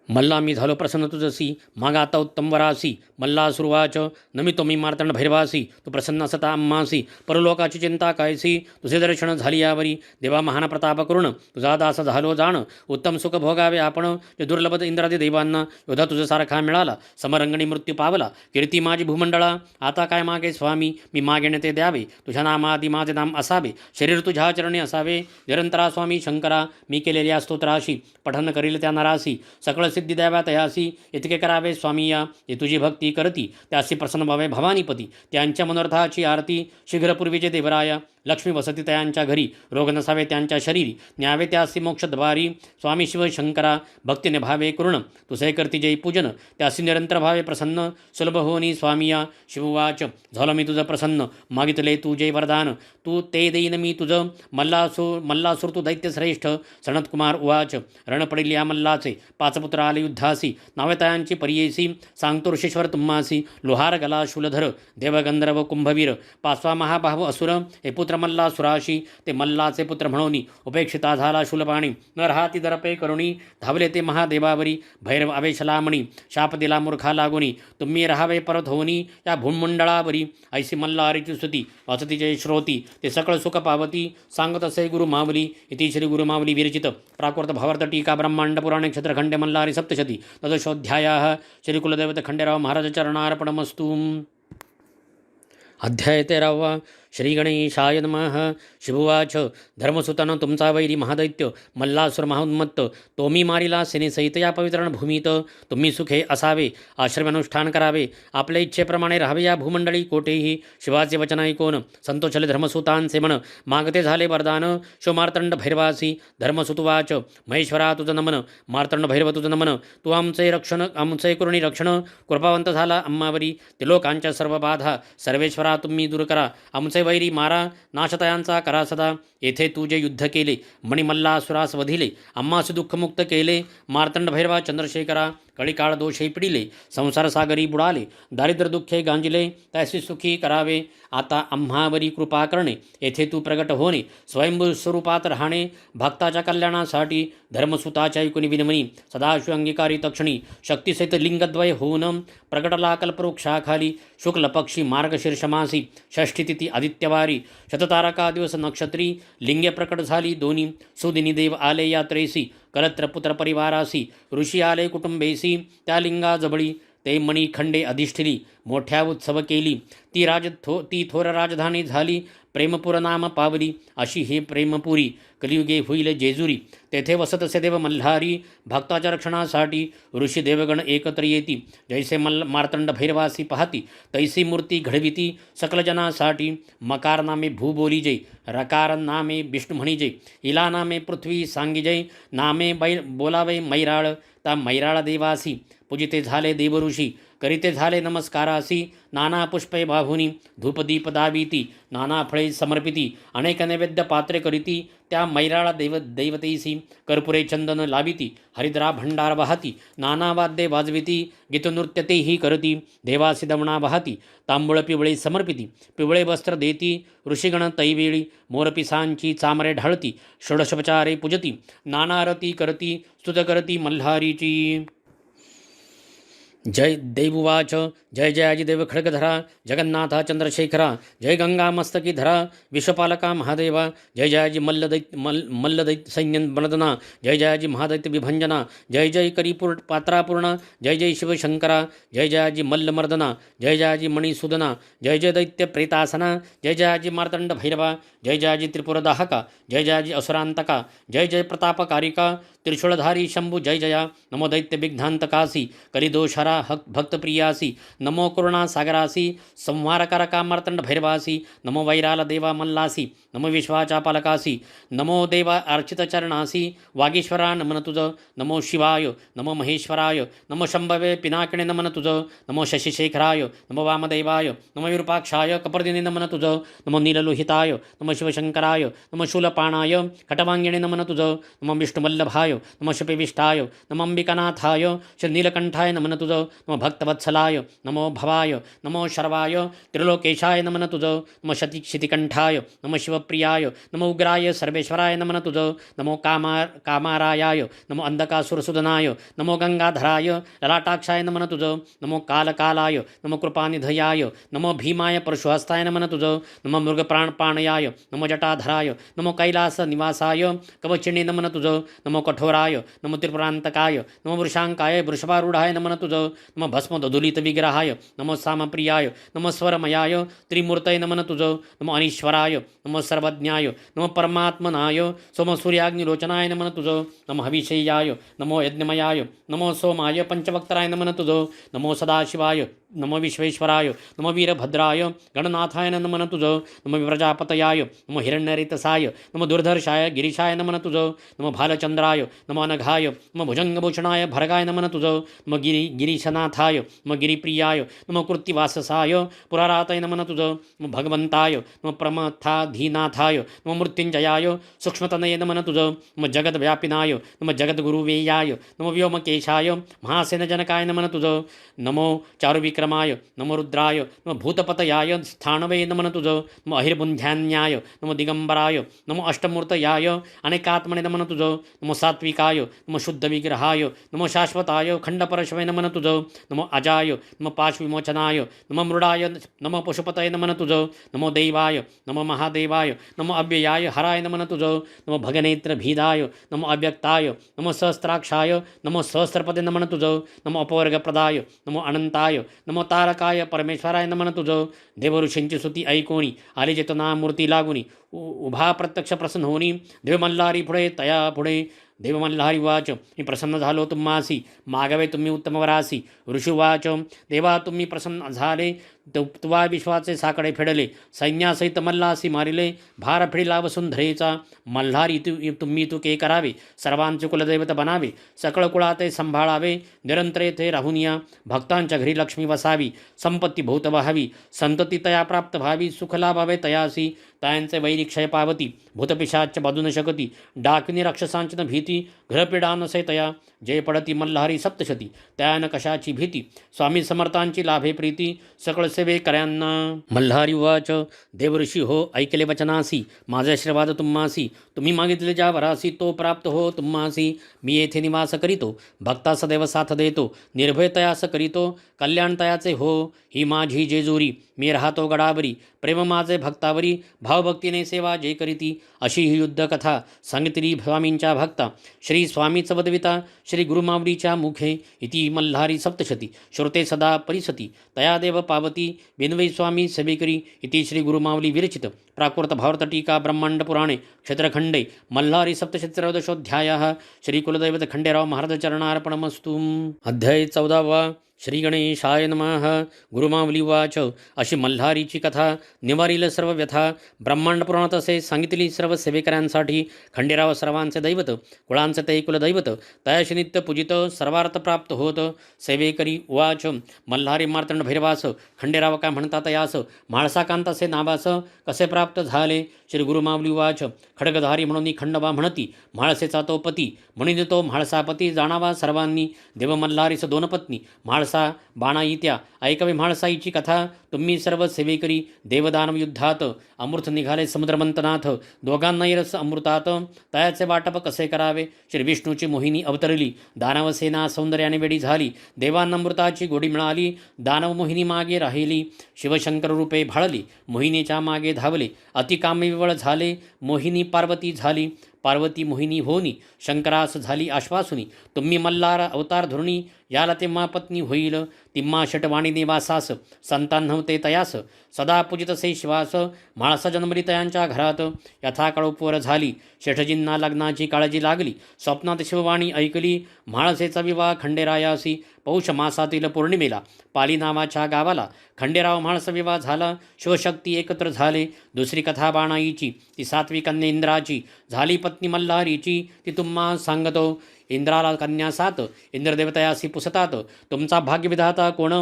मल्ला मी झालो प्रसन्न तुझसी मागा आता उत्तम वरासी. मल्लासुरवाच. नमितो मी मार्तंड भैरवासी तू प्रसन्न असता आम्हासी. परलोकाची चिंता कायसी तुझे दर्शन झाली यावरी. देवा महान प्रताप करुण तुझा दास झालो जाण. उत्तम सुख भोगावे आपण जे दुर्लभ इंद्रादी देवांना. योधा तुझ सारखा मिळाला समरंगणी मृत्यू पावला. कीर्ती माझी भूमंडळा आता काय मागे स्वामी मी मागेने ते द्यावे. तुझ्या नामाआधी माझे नाम असावे शरीर तुझ्या चरणी असावे. निरंतरा स्वामी शंकरा मी केलेल्या स्तोत्राशी पठन करील त्या नरासी. सकळ सिद्धी द्याव्या तयासी इतके करावे स्वामी या. जे तुझी भक्ती करती त्यासी प्रसन्न व्हावे भवानीपती. त्यांच्या मनोरथाची आरती शीघ्रपूर्वीचे देवराया. लक्ष्मी वसती त्यांच्या घरी रोग नसावे त्यांच्या शरीरी. न्यावे त्यासी मोक्षद्वारी. स्वामी शिव शंकरा भक्तीने भावे करुण तुसे करती जय पूजन. त्यासी निरंतर भावे प्रसन्न सुलभ होनी स्वामिया. शिववाच. झालो मी तुझं प्रसन्न मागितले तू जय वरदान. तू ते देईन मी तुझं मल्लासूर तू दैत्य श्रेष्ठ. सनतकुमार उवाच. रण पडिल या मल्लाचे 5 पुत्र आले युद्धासी. नावे तयांची पर्येसी सांगतो ऋषीश्वर तुम्हासी. लोहार गला शूलधर देवगंधर्व कुंभवीर. 5वा महाबाहू असुर हे पुत्र मात्र मल्लासुराशी ते मल्लाचे पुत्र म्हणून उपेक्षिता झाला शूलपाणी न राहाती दरपे करुणी धावले ते महादेवावरी भैरव आवेशलामणी शाप दिला मूर्खा लागुनी तुम्ही राहावे परत होनी या भूमंडळावरी ऐसी मल्लारीची स्तुती वाचती जय श्रोती ते सकळ सुख पावती सांगत असे गुरु मावली इति श्री गुरु मावली विरचित प्राकृत भावार्थ टीका ब्रह्मांड पुराणे क्षेत्रखंडे मल्लारी सप्तशती तदशोऽध्यायः श्री कुलदैवत खंडेराव महाराज चरणार्पणमस्तु। अध्याय 13 श्री गणेशाय नमः। शिववाच धर्मसुतन तुमचा वैरी महादैत्य मल्लासुर महाउन्मत्त तोमी मारिला सेनेसहित या पवित्र भूमीत तुम्ही सुखे असावे आश्रमानुष्ठान करावे आपल्या इच्छेप्रमाणे राहावे या भूमंडळी कोठेही शिवाचे वचन ऐकून संतोषले धर्मसुतांचे मन मागते झाले वरदान शो मार्तंड भैरवासी धर्मसुतवाच महेश्वरा तुझं नमन मार्तंड भैरव तुझं नमन तू आमचे रक्षण आमचे करुणी रक्षण कृपावंत झाला आम्हावरी त्रिलोकांच्या सर्व बाधा सर्वेश्वरा तुम्ही दूर करा आमचे वैरी मारा नाशतयांचा करा सदा येथे तू जे युद्ध केले मणिमल्लासुरास वधिले आम्हास दुःखमुक्त केले मार्तंड भैरवा चंद्रशेखरा कळीकाळ दोषे पिडिले संसार सागरी बुडाले दारिद्र्य दुःखे गांजिले त्याशी सुखी करावे आता आम्हावरी कृपा करणे येथे तू प्रगट होणे स्वयंभू स्वरूपात राहणे भक्ताच्या कल्याणासाठी धर्मसुताच्या ऐकुनी विनमनी सदाशिव अंगीकारी तक्षणी शक्तिसहित लिंगद्वय होऊन प्रगटला कल्पवृक्षाखाली शुक्ल पक्षी मार्गशीर्षमासी षष्ठी तिथी आदित्यवारी शततारका दिवस नक्षत्री लिंगे प्रकट झाली दोन्ही सुदिनी देव आले यात्रेसी कलत्र पुत्र परिवारासी ऋषी आले कुटुंबेसी त्या लिंगा जबळी ते मणी खंडे अधिष्ठिली मोठ्या उत्सव केली ती थोर राजधानी झाली प्रेमपुर नाम पावली अशी हे प्रेमपुरी कलियुगे होईल जेजुरी तेथे वसत असे देव मल्हारी भक्ताच्या रक्षणासाठी ऋषी देवगण एकत्र येती जैसे मार्तंड भैरवासी पाहती तैसी मूर्ती घडविती सकल जनासाठी मकार नामे भू बोली जय रकार नामे विष्णू म्हणी जय इला नामे पृथ्वी सांगी जय नामे बोलावे मैराळ ता मैराळ देवासी पूजिते झाले देवऋषी करीते झाले नमस्कारासी नाना पुष्पे बाहुनी धूपदीप दाविती नाना फळे समर्पिती अनेक नैवेद्य पात्रे करीती त्या मैराळा दैवतेसी कर्पुरे चंदन लाविती हरिद्रा भंडार वाहती नाना वाद्ये वाजविती गीतनृत्य तेही करती देवासी दमणा वाहती तांबूळ पिवळे समर्पिती पिवळे वस्त्र देती ऋषिगण तैवेळी मोरपिसांची चामरे ढाळती षोडशोपचारे पूजती नाना आरती करती स्तुत करती मल्हारीची। जय देवुवाच जय जयाजी देव खड्गधरा जगन्नाथा चंद्रशेखरा जय गंगा मस्तकी धरा विश्वपालका महादेवा जय जयाजी मल्लदैत्य सैन्य बलदना जय जयाजी महादैत्य विभंजना जय जय करीपूर पात्रापूर्णा जय जय शिवशंकरा जय जयाजी मल्लमर्दना जय जयाजी मणिसूदना जय जय दैत्य प्रेतासना जय जयाजी मार्तंड भैरवा जय जयाजी त्रिपुरदाहका जय जयाजी असुरांतका जय जय प्रतापकारिका त्रिशूलधारी शंभू जय जया नमो दैत्य विघ्नांतकासी कलिदोषहरा भक्तप्रियासी नमो करुणा सागरासी संहारकारका मार्तंड भैरवासी नमो वैराल देवा मल्लासी नमो विश्वाचा पालकासी नमो देवा अर्चित चरणासी वागीश्वरा नमन तुझ नमो शिवाय नमो महेश्वराय नमो शंभवे पिनाकिणे नमन तुझ नमो शशिशेखराय नमो वामदेवाय नमो विरूपाक्षाय कपर्दिने नमन तुझ नमो नीललोहिताय नमो शिवशंकराय नमो शूलपाणाय खटवांगिणे नमन तुझ नमो विष्णुवल्लभाय नमो शपिविष्टाय नमो अंबिकानाथाय श्री नीलकंठाय नमन तुझ नमो भक्तवत्सलाय नमो भवाय नमो शर्वाय त्रिलोकेशाय नमन तुझ नमो क्षितिकंठाय नमो शिवप्रियाय नमो उग्राय सर्वेश्वराय नमन तुझ नमो कामारायाय नमो अंधकासुरसुदनाय नमो गंगाधराय ललाटाक्षाय नमन तुझ नमो कालकालाय नमो कृपानिधयाय नमो भीमाय परशुहस्ताय नमन तुझ नमो मृगप्राणपाणयाय नमो जटाधराय नमो कैलास निवासाय कवचिणे नमन तुझ नमो कठोराय नमो त्रिपुरांतकाय नमो वृषांकाय वृषभारूढाय नमन तुझ नमो भस्मदुलित विग्रहाय नमो सामप्रियाय नमो स्वरमयाय त्रिमूर्तय नमन तुझ नमो अनीश्वराय नमो सर्वज्ञाय नमो परमात्मनाय सोम सूर्याग्निलोचनाय नमन तुझ नमो हविषेयाय नमो यज्ञमयाय नमो सोमाय पंचवक्तराय नमन तुझ नमो सदाशिवाय नमो विश्वेश्वराय नमो वीरभद्राय गणनाथाय नमन तुझ नमो प्रजापतयाय नमो हिरण्यरितसाय नमो दुर्धर्षाय गिरीशाय नमन तुझ नमो भालचंद्राय नमो अनघाय नमो भुजंगभूषणाय भर्गाय नमन तुझ नमो गिरीशनाथाय नमो गिरिप्रियाय नमो कृत्तिवाससाय पुरारातय नमन तुझ नमो भगवंताय नमो प्रमथाधीनाथाय नमो मृत्युंजयाय सूक्ष्मतनये नमन तुझ नमो जगद्व्यापिनाय नमो जगद्गुरुवेयाय नमो व्योमकेशाय महासेनजनकाय नमन तुझ नमो चारुविक्रमाय विक्रमाय नमो रुद्राय नमो भूतपतयाय स्थानवे नमन तुझं नमो अहिर्बुंध्यान्याय नमो दिगंबराय नमो अष्टमूर्तयाय अनेकात्मने नमन तुझं नमो सात्विकाय नमो शुद्ध विग्रहाय नमो शाश्वताय खंडपरशवे नमन तुझं नमो अजाय नमो पाशविमोचनाय नमो मृडाय नमो पशुपतये नमन तुझं नमो देवाय नमो महादेवाय नमो अव्ययाय हराय नमन तुझं नमो भगनेत्र भीदाय नमो अव्यक्ताय नमो सहस्त्राक्षाय नमो सहस्रपदे नमन तुझं नमो अपवर्गप्रदाय नमो अनंताय नमो तारकाय परमेश्वराय नमन तुझं देवऋषींची स्तुती ऐकोणी आले चेतना मूर्ती लागुनी उभा प्रत्यक्ष प्रसन्न होणी देव मल्हारी पुढे तया पुढे देव मल्हारी वाच मी प्रसन्न झालो तुम्हासी मागावे तुम्ही उत्तम वरासी ऋषिवाच देवा तुम्ही प्रसन्न झाले तुवा विश्वाचे साकडे फेडले सैन्यासहित मल्हासी मारिले भार फिडिला वसुंधरेचा मल्हारी तुम्ही तुके करावे सर्वांचे कुलदैवत बनावे सकळ कुळाते संभाळावे निरंतर येथे राहून या भक्तांच्या घरी लक्ष्मी वसावी संपत्ती भूत व्हावी संतती तया प्राप्त व्हावी सुख लाभावे तयासी तायांचे वैरी क्षय पावती भूतपिशाच बाजू न शकती डाकिनी राक्षसांची न भीती घरपिडा नसे तया जय पडती मल्हारी सप्तशती त्यान कशाची भीती स्वामी समर्थांची लाभे प्रीती सकळ सेवे कर्यांना मल्हारी वाच देवऋषी हो ऐकले वचनासी माझे आशीर्वाद तुम्हासी तुम्ही मागितले ज्या वरासी तो प्राप्त हो तुम्हासी मी येथे निवास करीतो भक्ता सदैव साथ देतो निर्भय तयास करीतो कल्याण तयाचे हो ही माझी जेजुरी मी राहतो गडावरी प्रेम माझे भक्तावरी भावभक्तीने सेवा जे करीती अशी ही युद्धकथा सांगितली स्वामींच्या भक्ता श्री स्वामीच वदविता श्री गुरुमावलीच्या मुखे इति मल्हारी सप्तशती श्रुते सदा परिसती तया देव पावती बिनवै स्वामी सेवेकरी इति श्री गुरुमावली विरचित प्राकृत भारत टीका ब्रह्मांड पुराणे क्षेत्रखंडे मल्हारी सप्तशतीत्रयोदशोऽध्यायः श्री कुलदैवत खंडेराव महाराज चरणार्पणमस्तु अध्याय 14 श्री गणेशाय नमः गुरुमावली वाच अशी मल्हारीची कथा निवारील सर्व व्यथा ब्रह्मांड पुराणात असे सांगितली सर्व सेवेकऱ्यांसाठी खंडेराव सर्वांचे दैवत कुळांचे ते कुलदैवत तयाशी नित्य पूजित सर्वार्थ प्राप्त होत सेवेकरी वाच मल्हारी मार्तंड भैरवास खंडेराव काय म्हणतात यास म्हाळसाकांतासे नावास कसे प्राप्त झाले श्री गुरुमावली वाच खडगधारी म्हणून खंडोबा म्हणती म्हाळसेचा तो पती म्हणून तो म्हाळसापती जाणावा सर्वांनी देव मल्हारीस दोन पत्नी म्हाळसा बाणाई त्या ऐकवे म्हाळसाईची कथा तुम्ही सर्व सेवेकरी देवदानव युद्धात अमृत निघाले समुद्रमंतनाथ दोघांनाही रस अमृतात तयाचे वाटप कसे करावे श्री विष्णूची मोहिनी अवतरली दानव सेना सौंदर्याने वेडी झाली देवांना अमृताची गोडी मिळाली दानव मोहिनी मागे राहिली शिवशंकर रूपे भाळली मोहिनीच्या मागे धावले अतिकामविवळ झाले मोहिनी पार्वती झाली पार्वती मोहिनी होनी शंकरास झाली आश्वासुनी तुम्ही मल्हार अवतार धरुणी याला तेव्हा पत्नी होईल तिम्हा षटवाणी निवासास संतान नव्हते तयास सदा पूजितसे शिवास म्हाळसा जन्मली तयांच्या घरात यथाकाळ उपवर झाली शेठजींना लग्नाची काळजी लागली स्वप्नात शिववाणी ऐकली म्हाळसेचा विवाह खंडेरायासी पौष मासातील पौर्णिमेला पाली नावाच्या गावाला खंडेराव म्हाळसा विवाह झाला शिवशक्ती एकत्र झाले दुसरी कथा बाणाईची ती सातवी कन्या इंद्राची झाली पत्नी मल्हारीची ती तुम्हा सांगतो इंद्राला कन्या 7 इंद्रदेवतयासी पुसतात तुमचा भाग्यविधाता कोण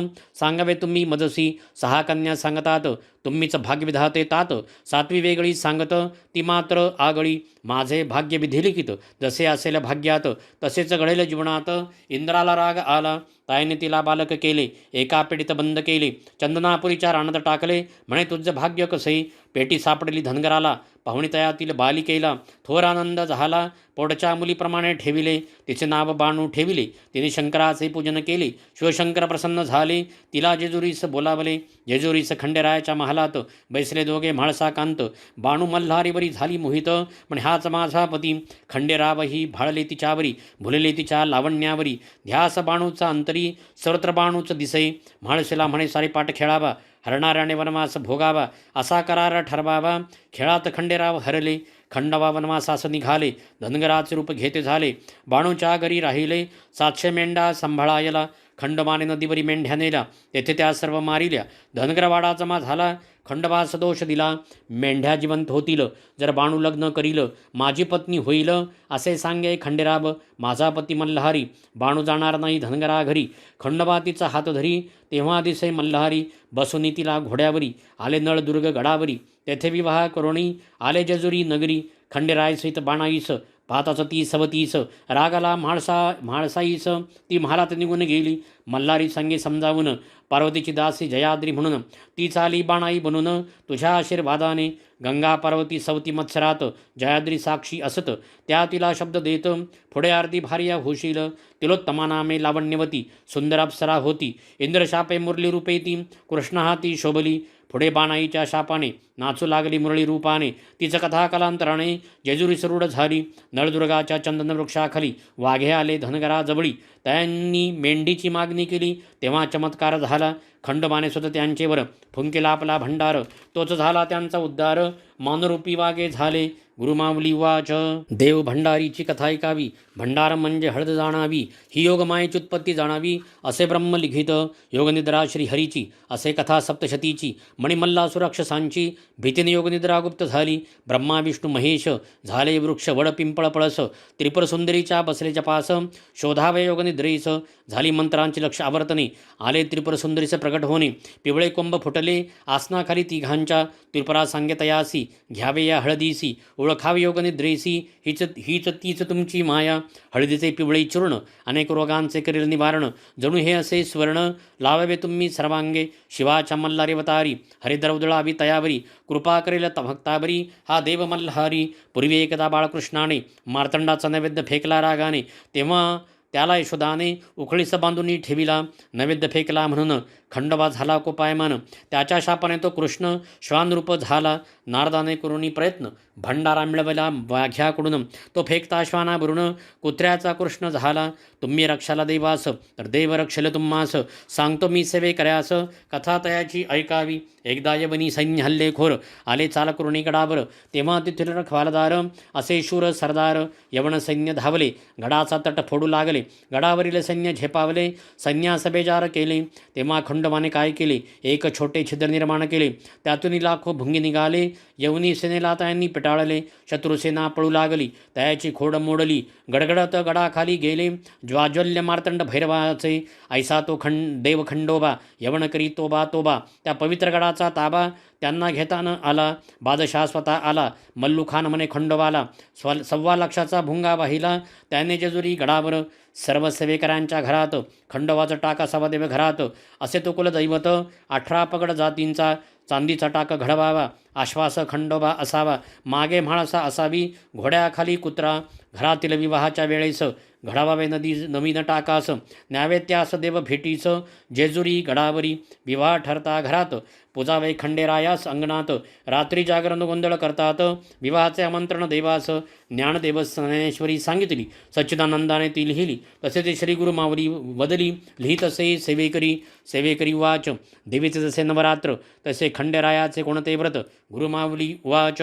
सांगावे तुम्ही मजसी 6 कन्या सांगतात तुम्हीच भाग्यविधाते तात 7वी वेगळी सांगत ती मात्र आगळी माझे भाग्य विधिलिखित जसे असेल भाग्यात तसेच घडेल जीवनात इंद्राला राग आला ताईने तिला बालक केले एका पेटीत बंद केले चंदनापुरीच्या रानात टाकले म्हणे तुझं भाग्य कसे पेटी सापडली धनगराला पाहुणी तयातील बालिकेला थोर आनंद झाला पोटच्या मुलीप्रमाणे ठेविले तिचे नाव बाणू ठेविले तिने शंकराचे पूजन केले शिवशंकर प्रसन्न झाले तिला जेजुरीस बोलावले जेजुरीस खंडेरायाच्या महालात बैसले दोघे म्हाळसाकांत बाणू मल्हारीवरी झाली मोहित पण हाच माझा पती खंडेरावही भाळले तिच्यावरी भुलले तिच्या लावण्यावरी ध्यास बाणूचा अंतरी सर्वत्र बाणूच दिसे म्हाळसेला म्हणे सारी पाठ खेळावा हरणाऱ्याने वनवास भोगावा असा करार ठरवावा खेळात खंडेराव हरले खंडवा वनवासास निघाले धनगराचे रूप घेते झाले बाणूच्या घरी राहिले 700 मेंढा सांभाळायला खंडोबाने नदीवरी मेंढ्या नेल्या तेथे त्या सर्व मारिल्या धनगरवाडा जमा झाला खंडोबास दोष दिला मेंढ्या जिवंत होतील जर बाणू लग्न करील माझी पत्नी होईल असे सांगे खंडेराव माझा पती मल्हारी बाणू जाणार नाही धनगरा घरी खंडोबा तिचा हात धरी तेव्हा दिसे मल्हारी बसुनी तिला घोड्यावरी आले नळदुर्ग गडावरी तेथे विवाह करुणी आले जेजुरी नगरी खंडेराय सहित बाणाईस पाहताच ती सवतीस रागाला म्हाळसाईस ती महालात निघून गेली. मल्हारी संगे समजावून पार्वतीची दासी जयाद्री म्हणून ती चाली बाणाई बनून तुझ्या आशीर्वादाने. गंगा पार्वती सवती मत्सरात जयाद्री साक्षी असत त्या तिला शब्द देत पुढे आरती भार्या होशील. तिलोत्तमा नामे लावण्यवती सुंदर अप्सरा होती. इंद्रशापे मुरली रूपे ती कृष्ण हाती शोभली. पुढे बाणाईच्या शापाने नाचू लागली मुरळी रूपाने. तिचं कथा कालांतराने जेजुरी सरूढ झाली. नळदुर्गाच्या चंदन वृक्षाखाली वाघे आले धनगरा जवळी. त्यांनी मेंढीची मागणी केली तेव्हा चमत्कार झाला. खंडोबाने स्वतः त्यांचेवर फुंकेला आपला भंडार. तोच झाला त्यांचा उद्धार. मानरूपी वाघे झाले. गुरुमाऊली वाच. देव भंडारीची कथा ऐकावी. भंडार म्हणजे हळद जाणावी. ही योगमायेची उत्पत्ती जाणावी असे ब्रह्म लिखित. योगनिद्रा श्रीहरीची असे कथा सप्तशतीची. मणिमल्ला सुराक्षसांची भीतीने योगनिद्रा गुप्त झाली. ब्रह्मा विष्णू महेश झाले वृक्ष वड पिंपळ पळस. त्रिपुर सुंदरीच्या बसले जपास शोधावे योगनिद्रेस. झाली मंत्रांची लक्ष आवर्तने आले त्रिपुर सुंदरीचे प्रकट होणे. पिवळे कुंभ फुटले आसनाखाली तिघांच्या. त्रिपुरा सांगे तयासी घ्यावे या हळदीसी. ओळखावे योगनिद्रेसी हीच तीच तुमची माया. हळदीचे पिवळे चूर्ण अनेक रोगांचे करील निवारण. जणू हे असे स्वर्ण लावावे तुम्ही सर्वांगे. शिवाच्या मल्हारी अवतारी हरिद्रौदळावी तयावरी. कृपा करेल भक्ताबरी हा देव मल्हारी. पूर्वी एकदा बाळकृष्णाने मार्तंडाचा नैवेद्य फेकला रागाने. तेव्हा त्याला यशोदाने उखळीस बांधून ठेविला. नैवेद्य फेकला म्हणून खंडोबा झाला कोपायमान. त्याच्या शापाने तो कृष्ण श्वानरूप झाला. नारदाने करुणी प्रयत्न भंडारा मिळवला वाघ्याकडून. तो फेकता श्वानावरून कुत्र्याचा कृष्ण झाला. तुम्ही रक्षाला देवास तर देव रक्षल तुम्हास. सांगतो मी सेवे कर्यास कथा तयाची ऐकावी. एकदा यवनी सैन्य हल्लेखोर आले चाल करुणी गडावर. तेव्हा तिथील रखवालदार असे शूर सरदार. यवन सैन्य धावले गडाचा तट फोडू लागले. गडावरील सैन्य झेपावले. सैन्यास बेजार केले. तेव्हा खंडोबाने काय केले एक छोटे छिद्र निर्माण केले. त्यातून लाखो भुंगी निघाले. यवनी सेनेला त्यांनी पिटाळले. शत्रुसेना पळू लागली. त्याची खोड मोडली. गडगडत गडाखाली गेले. ज्वाज्वल्य मार्तंड भैरवाचे ऐसा तो देव खंडोबा. यवन करी तोबा तोबा. त्या पवित्र गडाचा ताबा त्यांना घेताना आला. बादशाह स्वतः आला. मल्लूखान म्हणे खंडोबाला. 1.25 लाखाचा भुंगा वाहिला त्याने जेजुरी गडावर. सर्व सेवेकरांच्या घरात खंडोबाचा टाक असावा देव घरात. असे तो कुलदैवत 18 पगड जातींचा. चांदीचा टाक घडवावा. आश्वास खंडोबा असावा. मागे म्हाळसा असावी. घोड्याखाली कुत्रा. घरातील विवाहाच्या वेळेस घडावावे नवीन टाकास. न्यावे त्यास देव भेटीस. जेजुरी गडावरी विवाह ठरता घरात. पुजावे खंडेरायास अंगणात. रात्री जागरण गोंधळ करतात. विवाहाचे आमंत्रण देवास. ज्ञानदेव ज्ञानेश्वरी सांगितली. सच्चिदानंदाने ती लिहिली. तसे ते श्री गुरु माऊली वदली. लिहित असे सेवेकरी वाच. देवीचे जसे नवरात्र तसे खंडेरायाचे कोणते व्रत. गुरुमाऊली वाच.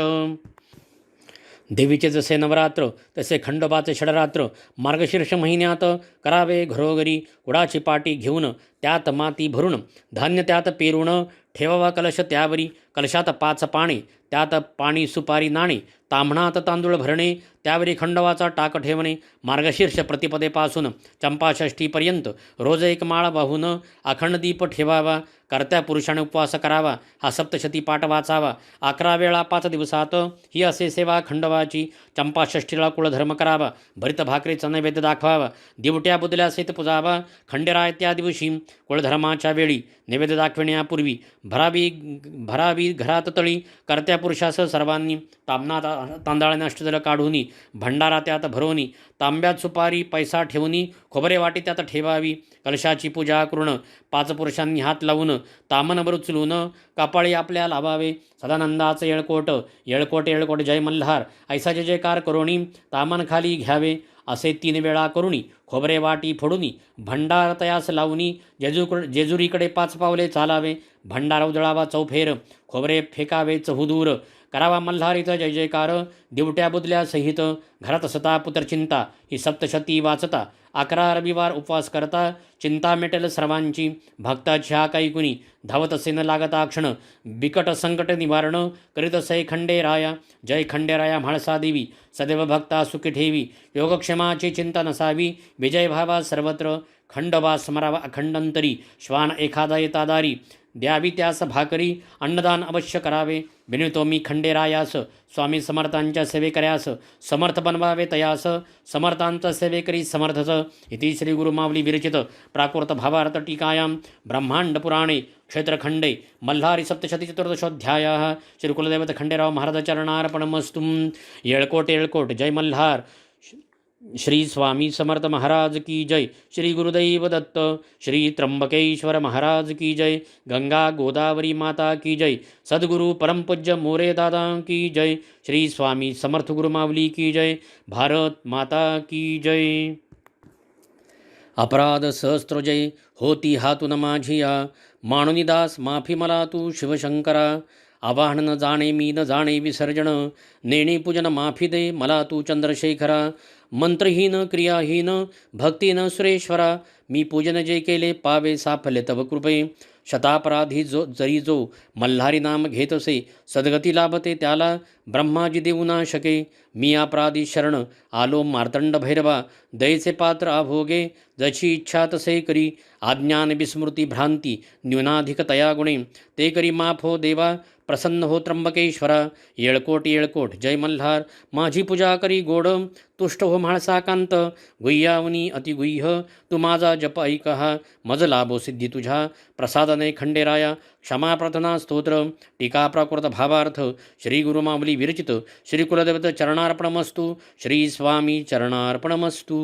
देवीचे जसे नवरात्र तसे खंडोबाचे षडरात्र. मार्गशीर्ष महिन्यात करावे घरोघरी. कुडाची पाटी घेऊन त्यात माती भरून. धान्य त्यात पेरून ठेवावा कलश त्यावरी. कलशात 5 पाणी त्यात पाणी सुपारी नाणे. ताम्हणात तांदूळ भरणे त्यावरी खंडोबाचा टाक ठेवणे. मार्गशीर्ष प्रतिपदेपासून चंपाषष्ठीपर्यंत रोज 1 माळ वाहून अखंड दीप ठेवावा. कर्त्या पुरुषाने उपवास करावा. हा सप्तशती पाठ वाचावा. 11 वेळा 5 दिवसात ही असे सेवा खंडोबाची. चंपाषष्ठीला कुळधर्म करावा. भरित भाकरीचा नैवेद्य दाखवावा. दिवट्या बुदल्या सहित पुजावा. खंडेराय त्या दिवशी कुळधर्माच्या वेळी नैवेद्य दाखविण्यापूर्वी भरावी घरात तळी. कर्त्या पुरुषासह सर्वांनी तांदळाने अष्टदल काढूनी. भंडारा त्यात भरवणी. तांब्यात सुपारी पैसा ठेवणी. खोबरे वाटी त्यात ठेवावी. कलशाची पूजा करून 5 पुरुषांनी हात लावून तामनभर उचलून कपाळी आपल्या लावावे. सदानंदाचे येळकोट जय मल्हार ऐसा जय जयकार करुणी तामन खाली घ्यावे. असे 3 वेळा करुणी खोबरे वाटी फोडूनी भंडार तयास लावूनी. जेजुरीकडे 5 पावले चालावे. भंडारा उजळावा चौफेर. खोबरे फेकावे चहुदूर. करावा मल्हारीचा जय जयकार. दिवट्या बुदल्या सहित घरात सता पुत्रचिंता. ही सप्तशती वाचता. 11 रविवार उपवास करता. चिंता मिटेल सर्वांची. भक्ताची हा काही कुणी धावत असे न लागता क्षण. बिकट संकट निवारण करीत असे खंडेराया. जय खंडेराया म्हाळसा देवी. सदैव भक्ता सुखी ठेवी. योगक्षेमाची चिंता नसावी. विजय भावा सर्वत्र. खंडोबा स्मरावा अखंडंतरी. श्वान एखादा येतादारी. द्यावी त्यास भाकरी, अन्नदान अवश्य करावे. विनितो मी खंडेरायास, स्वामी समर्थांच्या सेवेकऱ्यास, समर्थ बनवावे तयास, समर्थांचा सेवेकरी समर्थच. इति श्री गुरुमावली विरचित प्राकृत भावार्थ टीकायां ब्रह्मांड पुराणे क्षेत्रखंडे मल्हारी सप्तशती चतुर्दशोऽध्यायः. श्री कुलदैवत खंडेराव महाराज चरणार्पणमस्तु. येळकोट येळकोट. जय मल्हार. श्री स्वामी समर्थ महाराज की जय. श्री गुरुदैव दत्त. श्री त्र्यंबकेश्वर महाराज की जय. गंगा गोदावरी माता की जय. सद्गुरु परम पूज्य मोरे दादा की जय. श्री स्वामी समर्थ गुरुमावली की जय. भारत माता की जय. अपराध सहस्त्रजय होती हातून माझिया, माणुनिदास माफी मला तू शिवशंकरा. आवाहन न जाणे मी न जाणे विसर्जन, नेणे पूजन माफी दे मला तू चंद्रशेखरा. मंत्रहीन क्रियाहीन भक्तीन सुरेश्वरा, मी पूजन जे केले पावे साफल्य तव कृपे. शतापराधी जरी जो मल्हारी नाम घेतसे, सद्गती लाभते त्याला ब्रह्माजी देऊ ना शके. मी अपराधी शरण आलो मार्तंड भैरवा, दयेचे पात्र अभोगे जशी इच्छा तसे करी. आज्ञान विस्मृती भ्रांती न्यूनाधिक तया गुणे, ते करी माफ हो देवा प्रसन्न हो त्र्यंबकेश्वरा. येळकोट येळकोट. जय मल्हार. माझी पूजा करी गोड, तुष्ट हो म्हाळसाकांत. गुह्यावनी अतिगुह्य तू माझा जप ऐकहा, मज लाभो सिद्धी तुझ्या प्रसादने खंडेराया. क्षमा प्रार्थना स्तोत्र टीका प्राकृत भावार्थ. श्री गुरुमावली विरचित श्री कुलदेवत चरणार्पणमस्तु. श्री स्वामी चरणार्पणमस्तु.